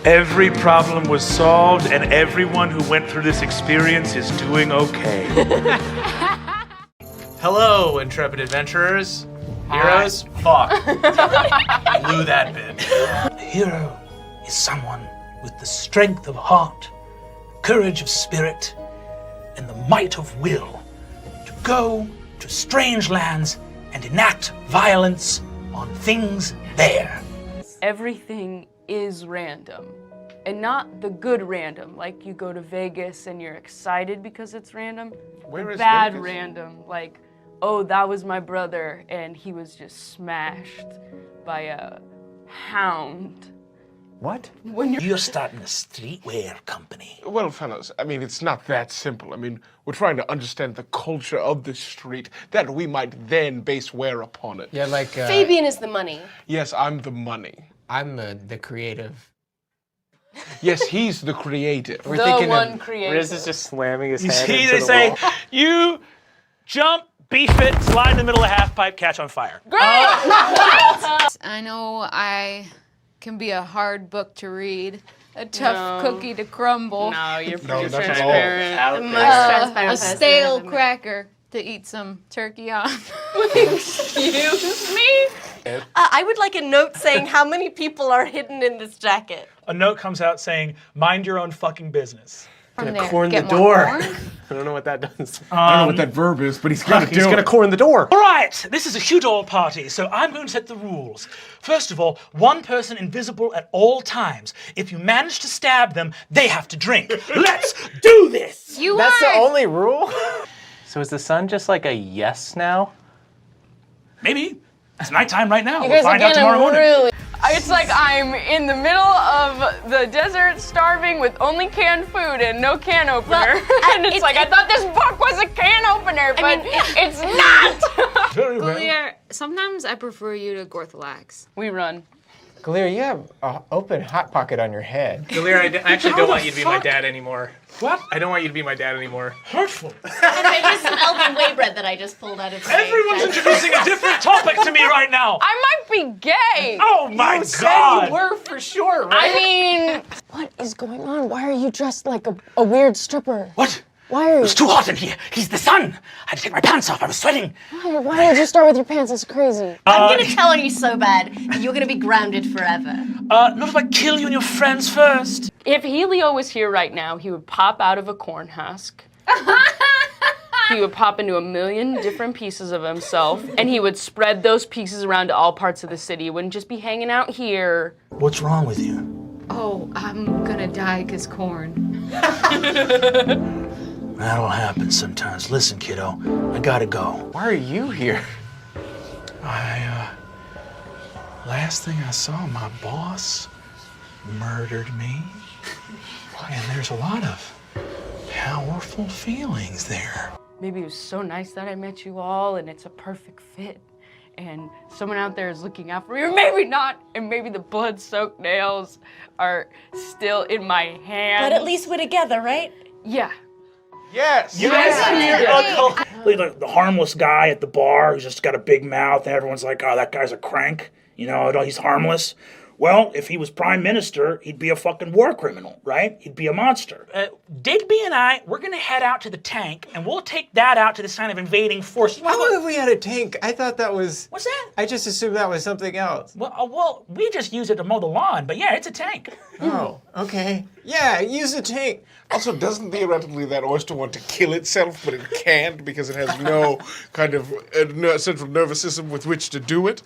Every problem was solved, and everyone who went through this experience is doing okay. Hello, intrepid adventurers. Heroes? Fuck. Blew that bit. A hero is someone with the strength of heart, courage of spirit, and the might of will to go to strange lands and enact violence on things there. Everything is random. And not the good random, like you go to Vegas and you're excited because it's random. Where the is bad Vegas? random, like, oh, that was my brother and he was just smashed by a hound. What? When You're starting a streetwear company. Well, fellas, I mean, it's not that simple. I mean, we're trying to understand the culture of the street that we might then base wear upon it. Yeah, like Fabian is the money. Yes, I'm the money. I'm the creative. Yes, he's the creative. We're thinking of creative. Riz is just slamming his You head see, into they the say, wall. you jump, beef it, slide in the middle of a half pipe, catch on fire. I know I can be a hard book to read, a tough cookie to crumble. No, you're No, pretty not at all. transparent. The most transparent A person stale I've ever met. cracker to eat some turkey on. Excuse me? I would like a note saying how many people are hidden in this jacket. A note comes out saying, mind your own fucking business. Gonna corn the door. I don't know what that does. I don't know what that verb is, but he's gonna do He's gonna it. corn the door. All right, this is a Hudol party, so I'm going to set the rules. First of all, one person invisible at all times. If you manage to stab them, they have to drink. Let's do this! That's the only rule? So is the sun just like a yes now? Maybe. It's nighttime right now. You We'll guys are find out getting tomorrow morning. really. It's like I'm in the middle of the desert starving with only canned food and no can opener. And it's like, I thought this book was a can opener, but it's not! Galir, sometimes I prefer you to Gorthalax. We run. Galir, you have an open hot pocket on your head. Galir, I actually How don't the want you to be my fuck? dad anymore. What? I don't want you to be my dad anymore. Hurtful. Anyway, here's some elven whey bread that I just pulled out of my Everyone's jacket. introducing a different topic to me right now. I might be gay! Oh my You said god! you were for sure, right? I mean, What is going on? Why are you dressed like a weird stripper? What? Why are you? It's too hot in here. He's the sun. I had to take my pants off. I was sweating. Why did you start with your pants? That's crazy. I'm gonna tell on you so bad that you're gonna be grounded forever. Not if I kill you and your friends first. if Helio was here right now, he would pop out of a corn husk. He would pop into a million different pieces of himself, and he would spread those pieces around to all parts of the city. He wouldn't just be hanging out here. What's wrong with you? Oh, I'm gonna die 'cause corn. That'll happen sometimes. Listen, kiddo, I gotta go. Why are you here? Last thing I saw, my boss murdered me. And there's a lot of powerful feelings there. Maybe it was so nice that I met you all, and it's a perfect fit. And someone out there is looking out for me, or maybe not, and maybe the blood-soaked nails are still in my hand. But at least we're together, right? Yeah. Yes. You guys see the harmless guy at the bar who's just got a big mouth, and everyone's like, "Oh, that guy's a crank." You know, he's harmless. Well, if he was prime minister, he'd be a fucking war criminal, right? He'd be a monster. Digby and I, we're gonna head out to the tank, and we'll take that out to the sign of invading force. How long have we had a tank? I thought that was... What's that? I just assumed that was something else. Well, we just use it to mow the lawn, but yeah, it's a tank. Oh, okay. Yeah, use the tank. Also, doesn't theoretically that oyster want to kill itself, but it can't because it has no kind of central nervous system with which to do it?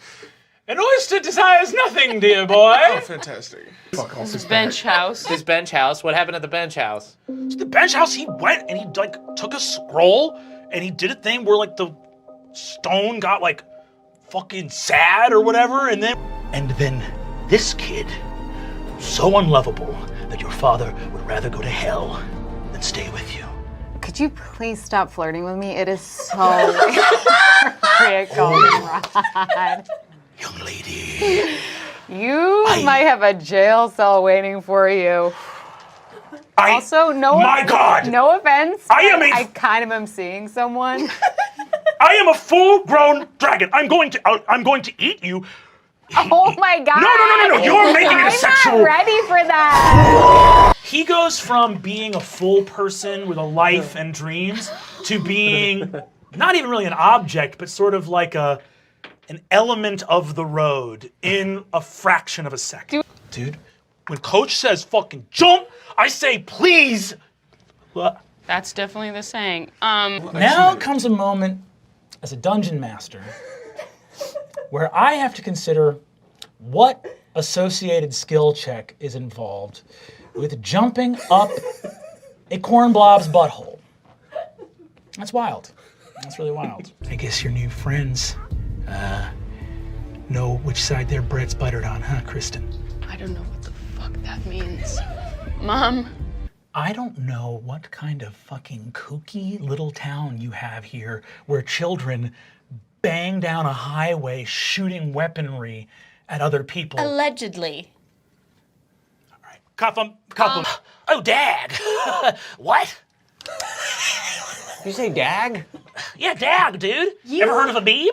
An oyster desires nothing, dear boy. Oh, fantastic. Fuck off His bench house. His bench house. What happened at the bench house? To the bench house, he went and he took a scroll and he did a thing where the stone got fucking sad or whatever, and then this kid, so unlovable that your father would rather go to hell than stay with you. Could you please stop flirting with me? It is so great goldenrod. Young lady. You might have a jail cell waiting for you. Also, My God! No offense. I kind of am seeing someone. I am a full-grown dragon. I'm going to eat you. Oh my God! No! You're making it a sexual. I'm not ready for that. He goes from being a full person with a life and dreams to being not even really an object, but sort of like an element of the road in a fraction of a second. Dude, when coach says fucking jump, I say please. That's definitely the saying. Now comes a moment as a dungeon master where I have to consider what associated skill check is involved with jumping up a corn blob's butthole. That's wild. That's really wild. I guess your new friends know which side their bread's buttered on, huh, Kristen? I don't know what the fuck that means. Mom. I don't know what kind of fucking kooky little town you have here where children bang down a highway shooting weaponry at other people. Allegedly. Cuff 'em. Oh, dag. What? You say dag? Yeah, dag, dude. Ever heard of a beeb?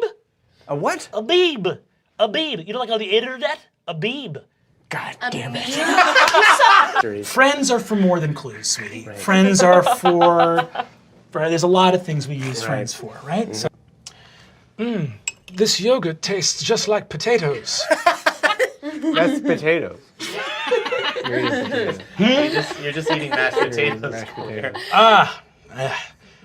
A what? A beeb. A beeb. You know, like on the internet? A beeb. God damn it. Friends are for more than clues, sweetie. Right. Friends are for there's a lot of things we use friends for, right? So, This yogurt tastes just like potatoes. That's potatoes. You're just eating mashed potatoes.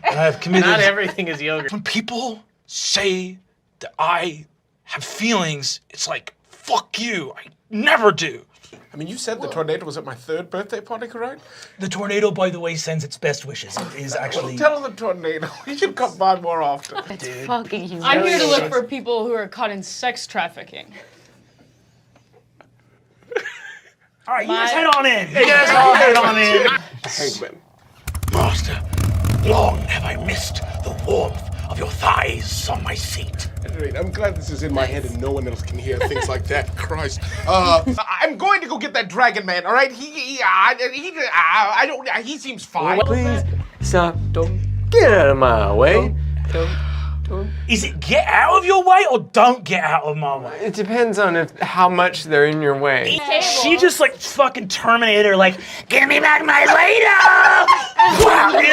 I've committed. Not everything is yogurt. When people say that I have feelings, it's like, fuck you. I never do. I mean, you said the tornado was at my 3rd birthday party, correct? The tornado, by the way, sends its best wishes. It is actually. Tell the tornado he should come by more often. It's fucking humiliating. I'm here to look for people who are caught in sex trafficking. All right, you guys head on in. You guys all head on in. Hangman. Master, long have I missed the warmth of your thighs on my seat. At any rate, I'm glad this is in my head and no one else can hear things like that. Christ. I'm going to go get that dragon man, all right? He seems fine. Please stop. Don't get out of my way. Is it get out of your way or don't get out of my way? It depends on how much they're in your way. She just like fucking Terminator, like, give me back my later!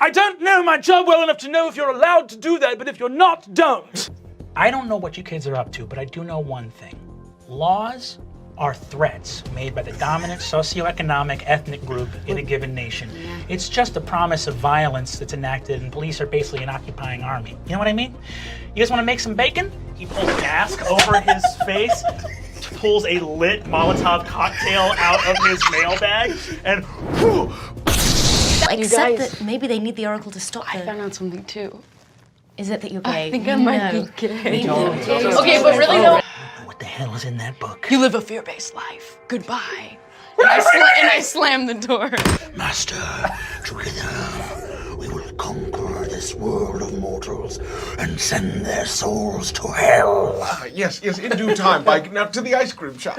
I don't know my job well enough to know if you're allowed to do that, but if you're not, don't. I don't know what you kids are up to, but I do know one thing. Laws are threats made by the dominant socioeconomic ethnic group in a given nation. It's just a promise of violence that's enacted, and police are basically an occupying army. You know what I mean? You guys want to make some bacon? He pulls a mask over his face, pulls a lit Molotov cocktail out of his mailbag, and Except that maybe they need the oracle to stop I found out something too. Is it that you're gay? I think I might be gay. No. Okay, but really though. what the hell is in that book? You live a fear-based life. Goodbye. And I slam the door. Master, together we will conquer this world of mortals and send their souls to hell. Yes, in due time. Now to the ice cream shop.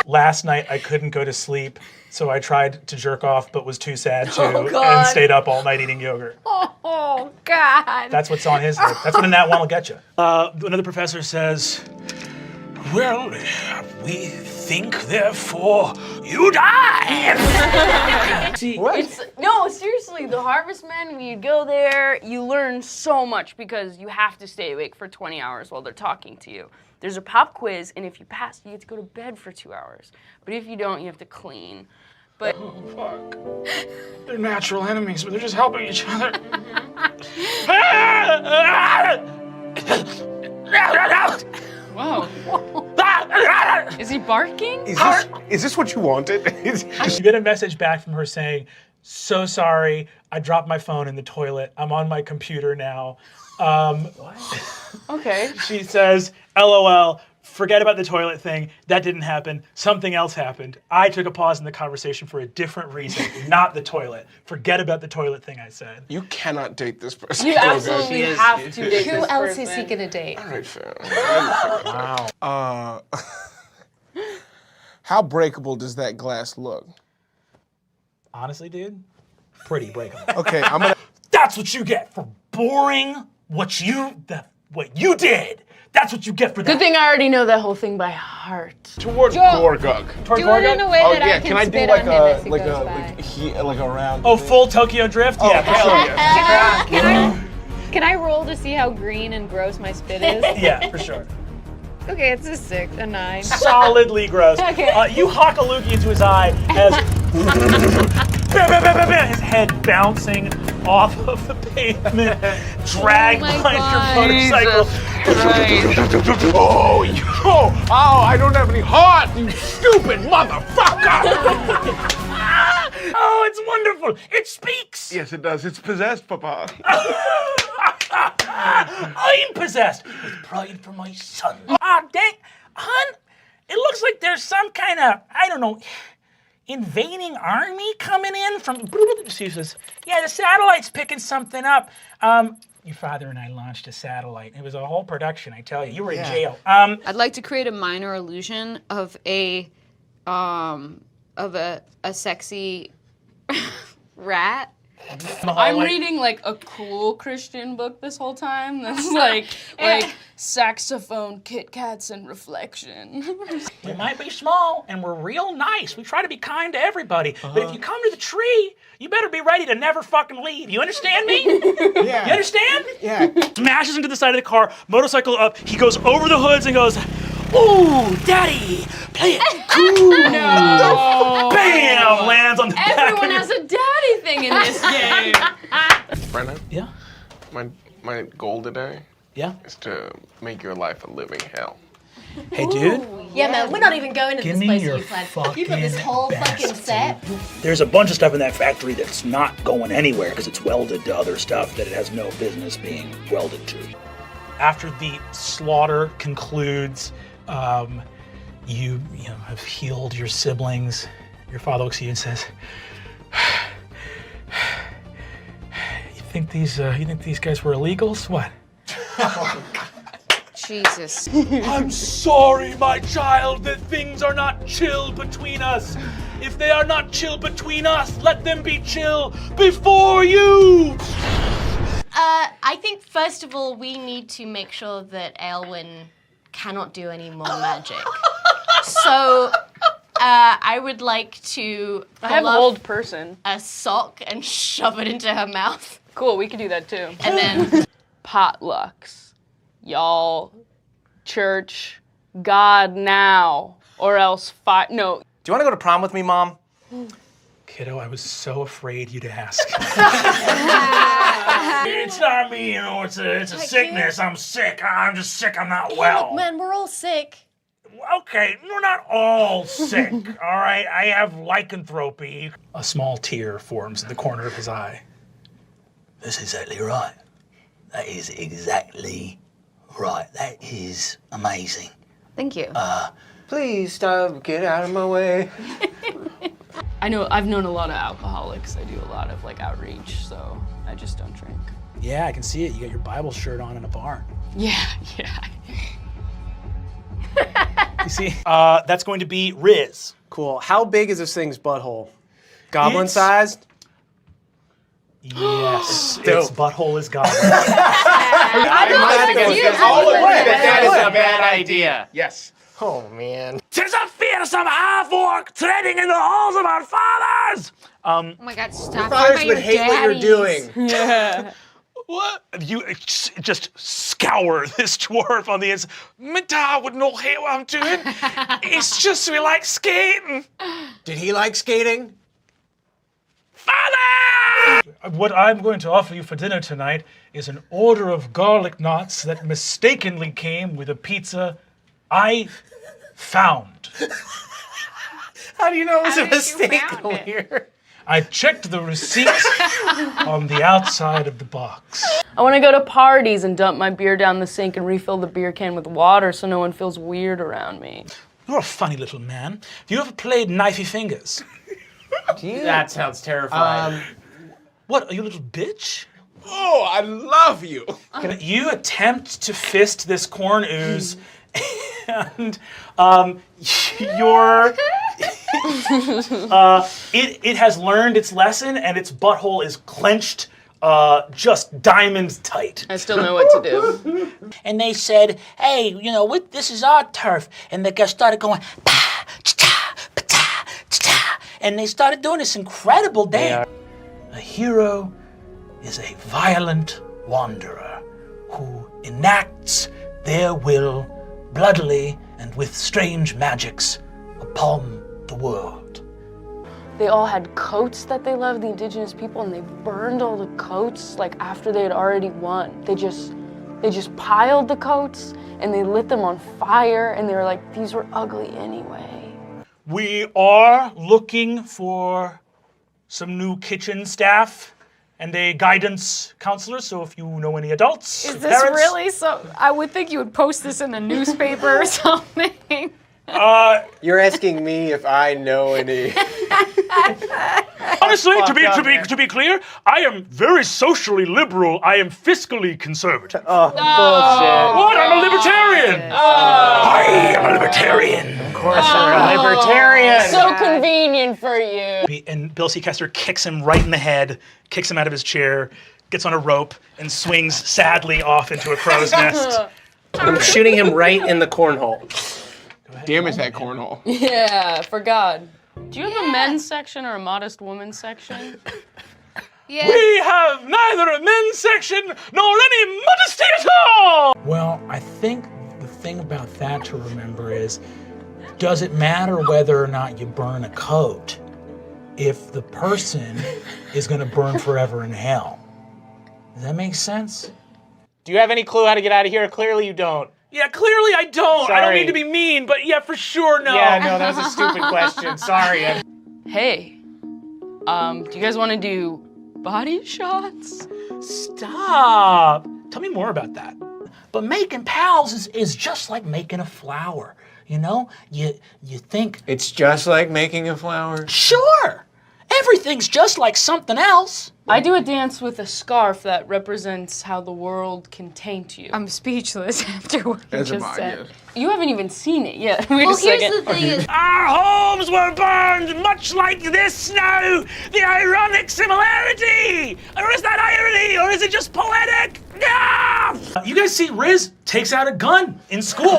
Last night I couldn't go to sleep, so I tried to jerk off but was too sad to God. and stayed up all night eating yogurt. Oh, God. That's what's on his head. That's what a nat one will get you. Another professor says, Well, we think, therefore, you die. See, no, seriously, the Harvestmen, when you go there, you learn so much because you have to stay awake for 20 hours while they're talking to you. There's a pop quiz, and if you pass, you get to go to bed for 2 hours. But if you don't, you have to clean. But Fuck. They're natural enemies, but they're just helping each other. Whoa. Is he barking? Is this what you wanted? You get a message back from her saying, so sorry, I dropped my phone in the toilet. I'm on my computer now. Okay. She says, LOL, forget about the toilet thing. That didn't happen. Something else happened. I took a pause in the conversation for a different reason, not the toilet. Forget about the toilet thing I said. You cannot date this person. You absolutely have to date Who this else person. is he gonna date? All right, fair. Wow. How breakable does that glass look? Honestly, dude, pretty breakable. Okay, I'm gonna. That's what you get for boring what you did. That's what you get for that. Good thing I already know that whole thing by heart. Towards Joel, Gorgug. Towards Do it in Gorgug? a way Oh that yeah, I can I do spit like on him as he goes by. like a round? Oh, full Tokyo Drift? Oh, Yeah, for hell sure. yeah. Can I roll to see how green and gross my spit is? Yeah, for sure. Okay, it's a 6, a 9. Solidly gross. Okay. You hock a loogie into his eye as his head bouncing off of the pavement, dragged behind your motorcycle. Oh, I don't have any heart, you stupid motherfucker! Oh, it's wonderful. It speaks. Yes, it does. It's possessed, Papa. I'm possessed with pride for my son. Dang, hun, it looks like there's some kind of, I don't know, invading army coming in from, she says, yeah, the satellite's picking something up. Your father and I launched a satellite. It was a whole production, I tell you. You were in jail. I'd like to create a minor illusion of a sexy rat. I'm reading like a cool Christian book this whole time. That's like saxophone, Kit Kats, and reflection. We might be small and we're real nice. We try to be kind to everybody. But if you come to the tree, you better be ready to never fucking leave. You understand me? Yeah. You understand? Yeah. Smashes into the side of the car, motorcycle up. He goes over the hoods and goes, "Ooh, daddy, play it cool." No. Bam! Lands on the back. Everyone has a daddy thing in this game. Brennan? Yeah? My goal today is to make your life a living hell. Hey, dude. Yeah, man, we're not even going to Give this me place your you planned. You've got this whole fucking set. There's a bunch of stuff in that factory that's not going anywhere because it's welded to other stuff that it has no business being welded to. After the slaughter concludes, you have healed your siblings. Your father looks at you and says, "You think these guys were illegals? What?" Jesus. I'm sorry, my child, that things are not chill between us. If they are not chill between us, let them be chill before you. I think first of all we need to make sure that Aylwin cannot do any more magic. So I would like to I have pull old off person. a sock and shove it into her mouth. Cool, we could do that too. And then potlucks. Y'all, church, God now, or else no. Do you want to go to prom with me, Mom? Kiddo, I was so afraid you'd ask. It's not me, it's a sickness. I'm sick. I'm just sick. I'm not well. Look, man, we're all sick. Okay, we're not all sick, all right? I have lycanthropy. A small tear forms in the corner of his eye. That's exactly right. That is exactly right. That is amazing. Thank you. Please stop. Get out of my way. I've known a lot of alcoholics. I do a lot of outreach, so I just don't drink. Yeah, I can see it. You got your Bible shirt on in a barn. Yeah. You see? That's going to be Riz. Cool. How big is this thing's butthole? Goblin It's- sized? Yes, Dope. its butthole is goblin. That is a bad idea. Yes. Oh, man. 'Tis a fearsome half-orc treading in the halls of our fathers. Oh my God, stop. Fathers would hate what you're doing. Yeah. What? You just scour this dwarf on the inside. My dad would not hate what I'm doing. It's just we like skating. Did he like skating? Father! What I'm going to offer you for dinner tonight is an order of garlic knots that mistakenly came with a pizza I found. How do you know it was How a did you mistake, found it? Lear? I checked the receipts on the outside of the box. I want to go to parties and dump my beer down the sink and refill the beer can with water so no one feels weird around me. You're a funny little man. Have you ever played Knifey Fingers? That sounds terrifying. What, are you a little bitch? Oh, I love you. You attempt to fist this corn ooze, and it has learned its lesson, and its butthole is clenched, just diamond tight. I still know what to do. And they said, hey, this is our turf. And the guy started going, pa, cha, pa, cha, cha, and they started doing this incredible dance. A hero is a violent wanderer who enacts their will bloodily and with strange magics upon the world. They all had coats that they loved, the indigenous people, and they burned all the coats after they had already won. They just piled the coats and they lit them on fire, and they were like, these were ugly anyway. We are looking for some new kitchen staff and a guidance counselor. So if you know any adults, Is or this parents, really so? I would think you would post this in the newspaper or something. You're asking me if I know any. Honestly, Fuck to up, man. be clear, I am very socially liberal. I am fiscally conservative. Oh, bullshit. What? I'm a libertarian. I am a libertarian. Of course, you're a libertarian. So convenient for you. and Bill Seacaster kicks him right in the head, kicks him out of his chair, gets on a rope, and swings sadly off into a crow's nest. I'm shooting him right in the cornhole. Damage that cornhole. Yeah, for God. Do you have a men's section or a modest woman's section? Yeah. We have neither a men's section nor any modesty at all. Well, I think the thing about that to remember is, does it matter whether or not you burn a coat if the person is going to burn forever in hell? Does that make sense? Do you have any clue how to get out of here? Clearly you don't. Yeah, clearly I don't. I don't Sorry. mean to be mean, but yeah, for sure, no. Yeah, no, that was a stupid question. Sorry. Hey, do you guys want to do body shots? Stop. Tell me more about that. But making pals is just like making a flower. You know, you think It's just like making a flower. sure, everything's just like something else. I do a dance with a scarf that represents how the world can taint you. I'm speechless after what you That's just about said. it. You haven't even seen it yet. Wait Well, a here's second. the thing is, Our homes were burned much like this now. The ironic similarity. Or is that irony? Or is it just poetic? Ah! You guys see Riz takes out a gun in school.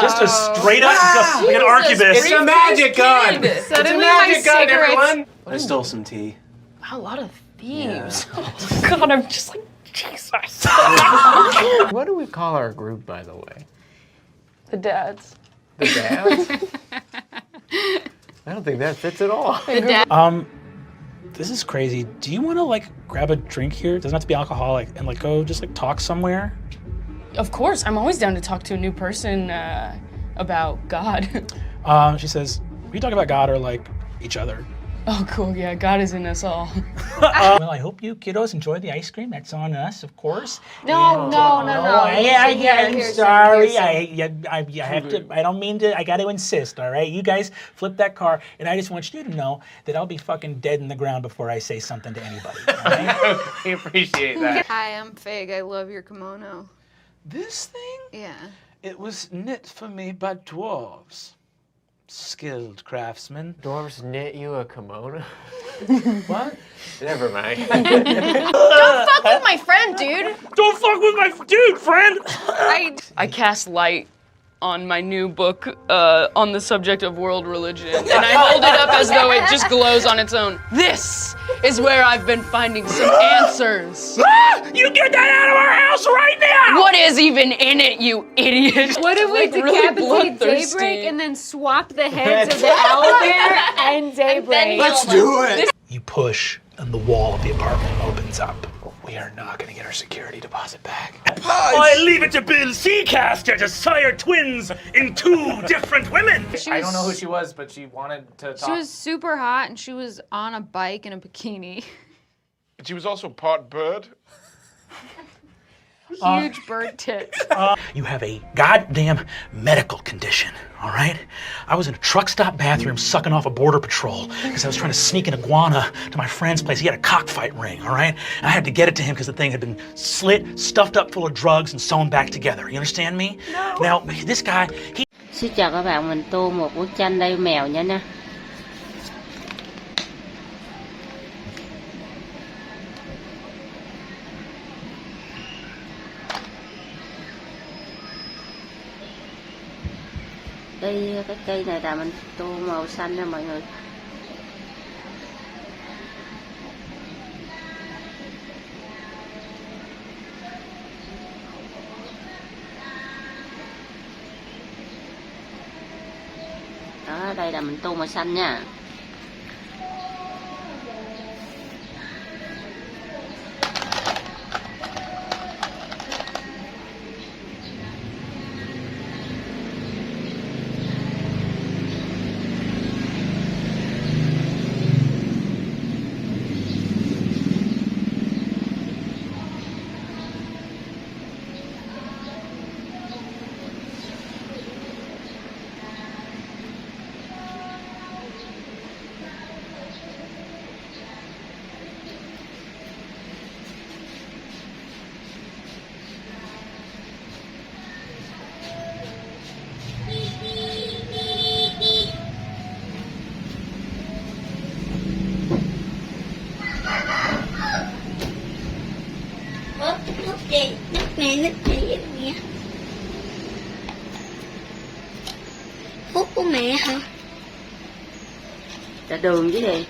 Just a straight up gun, like an arquebus. It's a magic gun. It's a Suddenly magic my gun, cigarettes- everyone. I stole some tea. Wow, a lot of thieves. Oh, God, I'm just like, Jesus. What do we call our group, by the way? The dads. The dads? I don't think that fits at all. This is crazy. Do you want to like grab a drink here? It doesn't have to be alcoholic, and like go just like talk somewhere. Of course, I'm always down to talk to a new person about God. She says, "We talk about God or like each other." Oh, cool. Yeah, God is in us all. Well, I hope you kiddos enjoy the ice cream. That's on us, of course. No. I'm sorry. I have to. I don't mean to. I got to insist. All right, you guys flip that car, and I just want you to know that I'll be fucking dead in the ground before I say something to anybody. All right? We appreciate that. Hi, I'm Fig. I love your kimono. This thing? Yeah. It was knit for me by dwarves. Skilled craftsmen. Dwarves knit you a kimono? What? Never mind. don't fuck with my friend, dude. Don't fuck with my dude, friend. I cast light on my new book on the subject of world religion, and I hold it up as though it just glows on its own. This is where I've been finding some answers. You get that out of our house right now! What is even in it, you idiot? What if we Like, really decapitate bloodthirsty. Daybreak and then swap the heads of the owlbear and Daybreak? Let's do it. You push, and the wall of the apartment opens up. We are not going to get our security deposit back. I leave it to Bill Seacaster to sire twins in two different women. I don't know who she was, but she wanted to talk. She was super hot and she was on a bike in a bikini. But she was also part bird. Huge bird tits. You have a goddamn medical condition, all right? I was in a truck stop bathroom sucking off a border patrol because I was trying to sneak an iguana to my friend's place. He had a cockfight ring, all right? And I had to get it to him because the thing had been slit, stuffed up full of drugs, and sewn back together. You understand me? No. Now, this guy, he... Xin chào các bạn, mình tô một bức tranh đây mèo nha nè. Đây, cái cây này là mình tô màu xanh nha mọi người. Đó, đây là mình tô màu xanh nha. Trà đường chứ gì.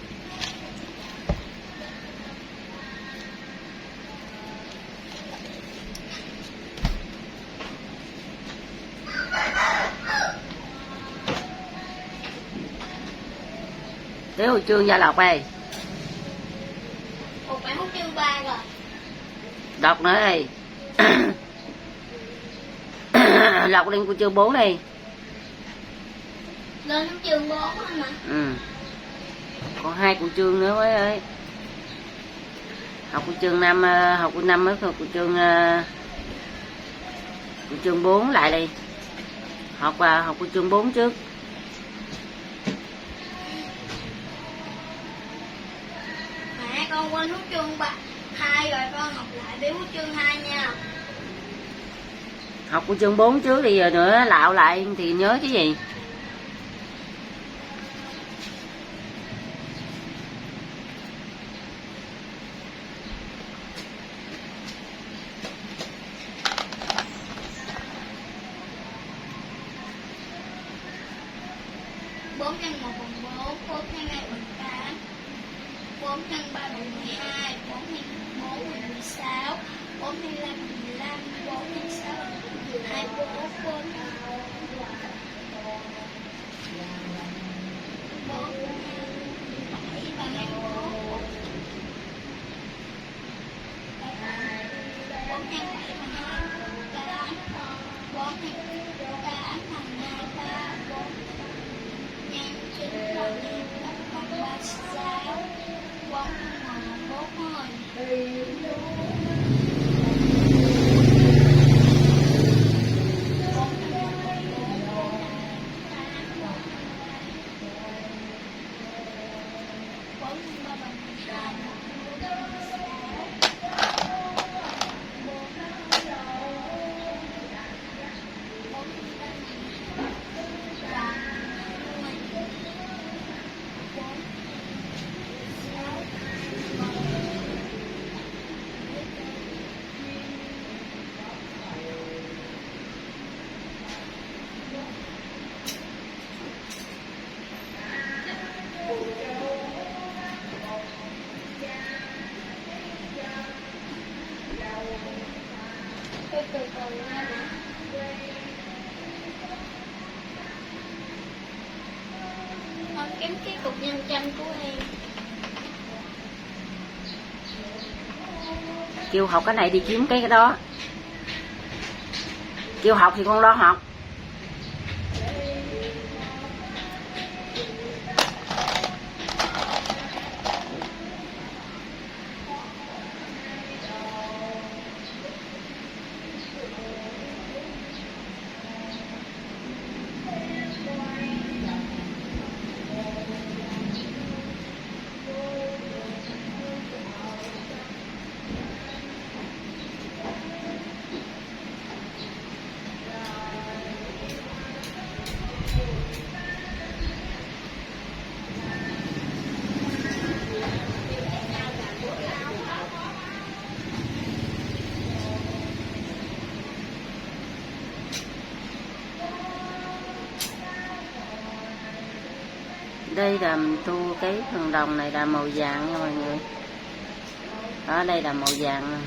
Thế hồi chương Gia Lộc ơi. Ủa bạn hút chương 3 rồi. Đọc nữa đi. Lộc lên của chương 4 đi. Lên đến chương 4 thôi mà. Ừ. Còn 2 của chương nữa mới ơi. Học của chương 5, học của 5 mới học của chương 4 lại đi. Học của chương 4 trước. Mẹ con quên hút chương 2 rồi, con học lại để hút chương 2 nha. Học của chương 4 trước thì giờ nữa lạo lại thì nhớ chứ gì. Bốn nhân 1 bằng 4, 4 nhân 2 bằng 8, 4 nhân 3 bằng 12, 4 nhân 4 bằng 16, 4 nhân 5 bằng 15, 4 nhân 6 bằng 24, 4 nhân 7 bằng 21, 4 nhân 7 bằng 28, 4 nhân 8 bằng 23, 4 nhân 9 bằng 36, 4 nhân 1 bằng 4 Con kiếm cái cục nhân tranh của em. Kêu học cái này đi kiếm cái đó. Kêu học thì con lo học. Đây là mình tu cái phần đồng này là màu vàng nha mọi người. Đó, đây là màu vàng.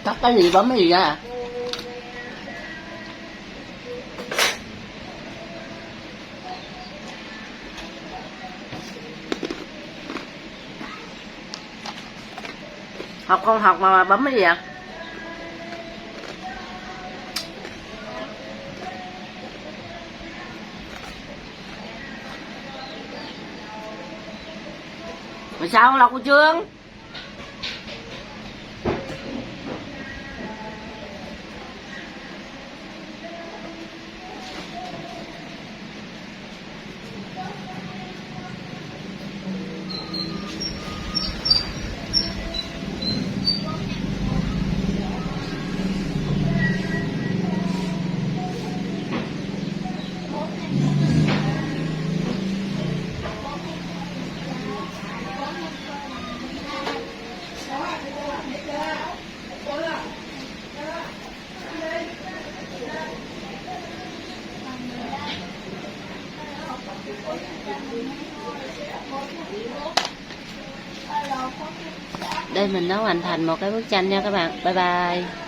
Cắt cái gì bấm cái gì ra? Học không học mà bấm cái gì ạ? Mà sao không lọc của Trương? Đây mình đã hoàn thành một cái bức tranh nha các bạn. Bye bye.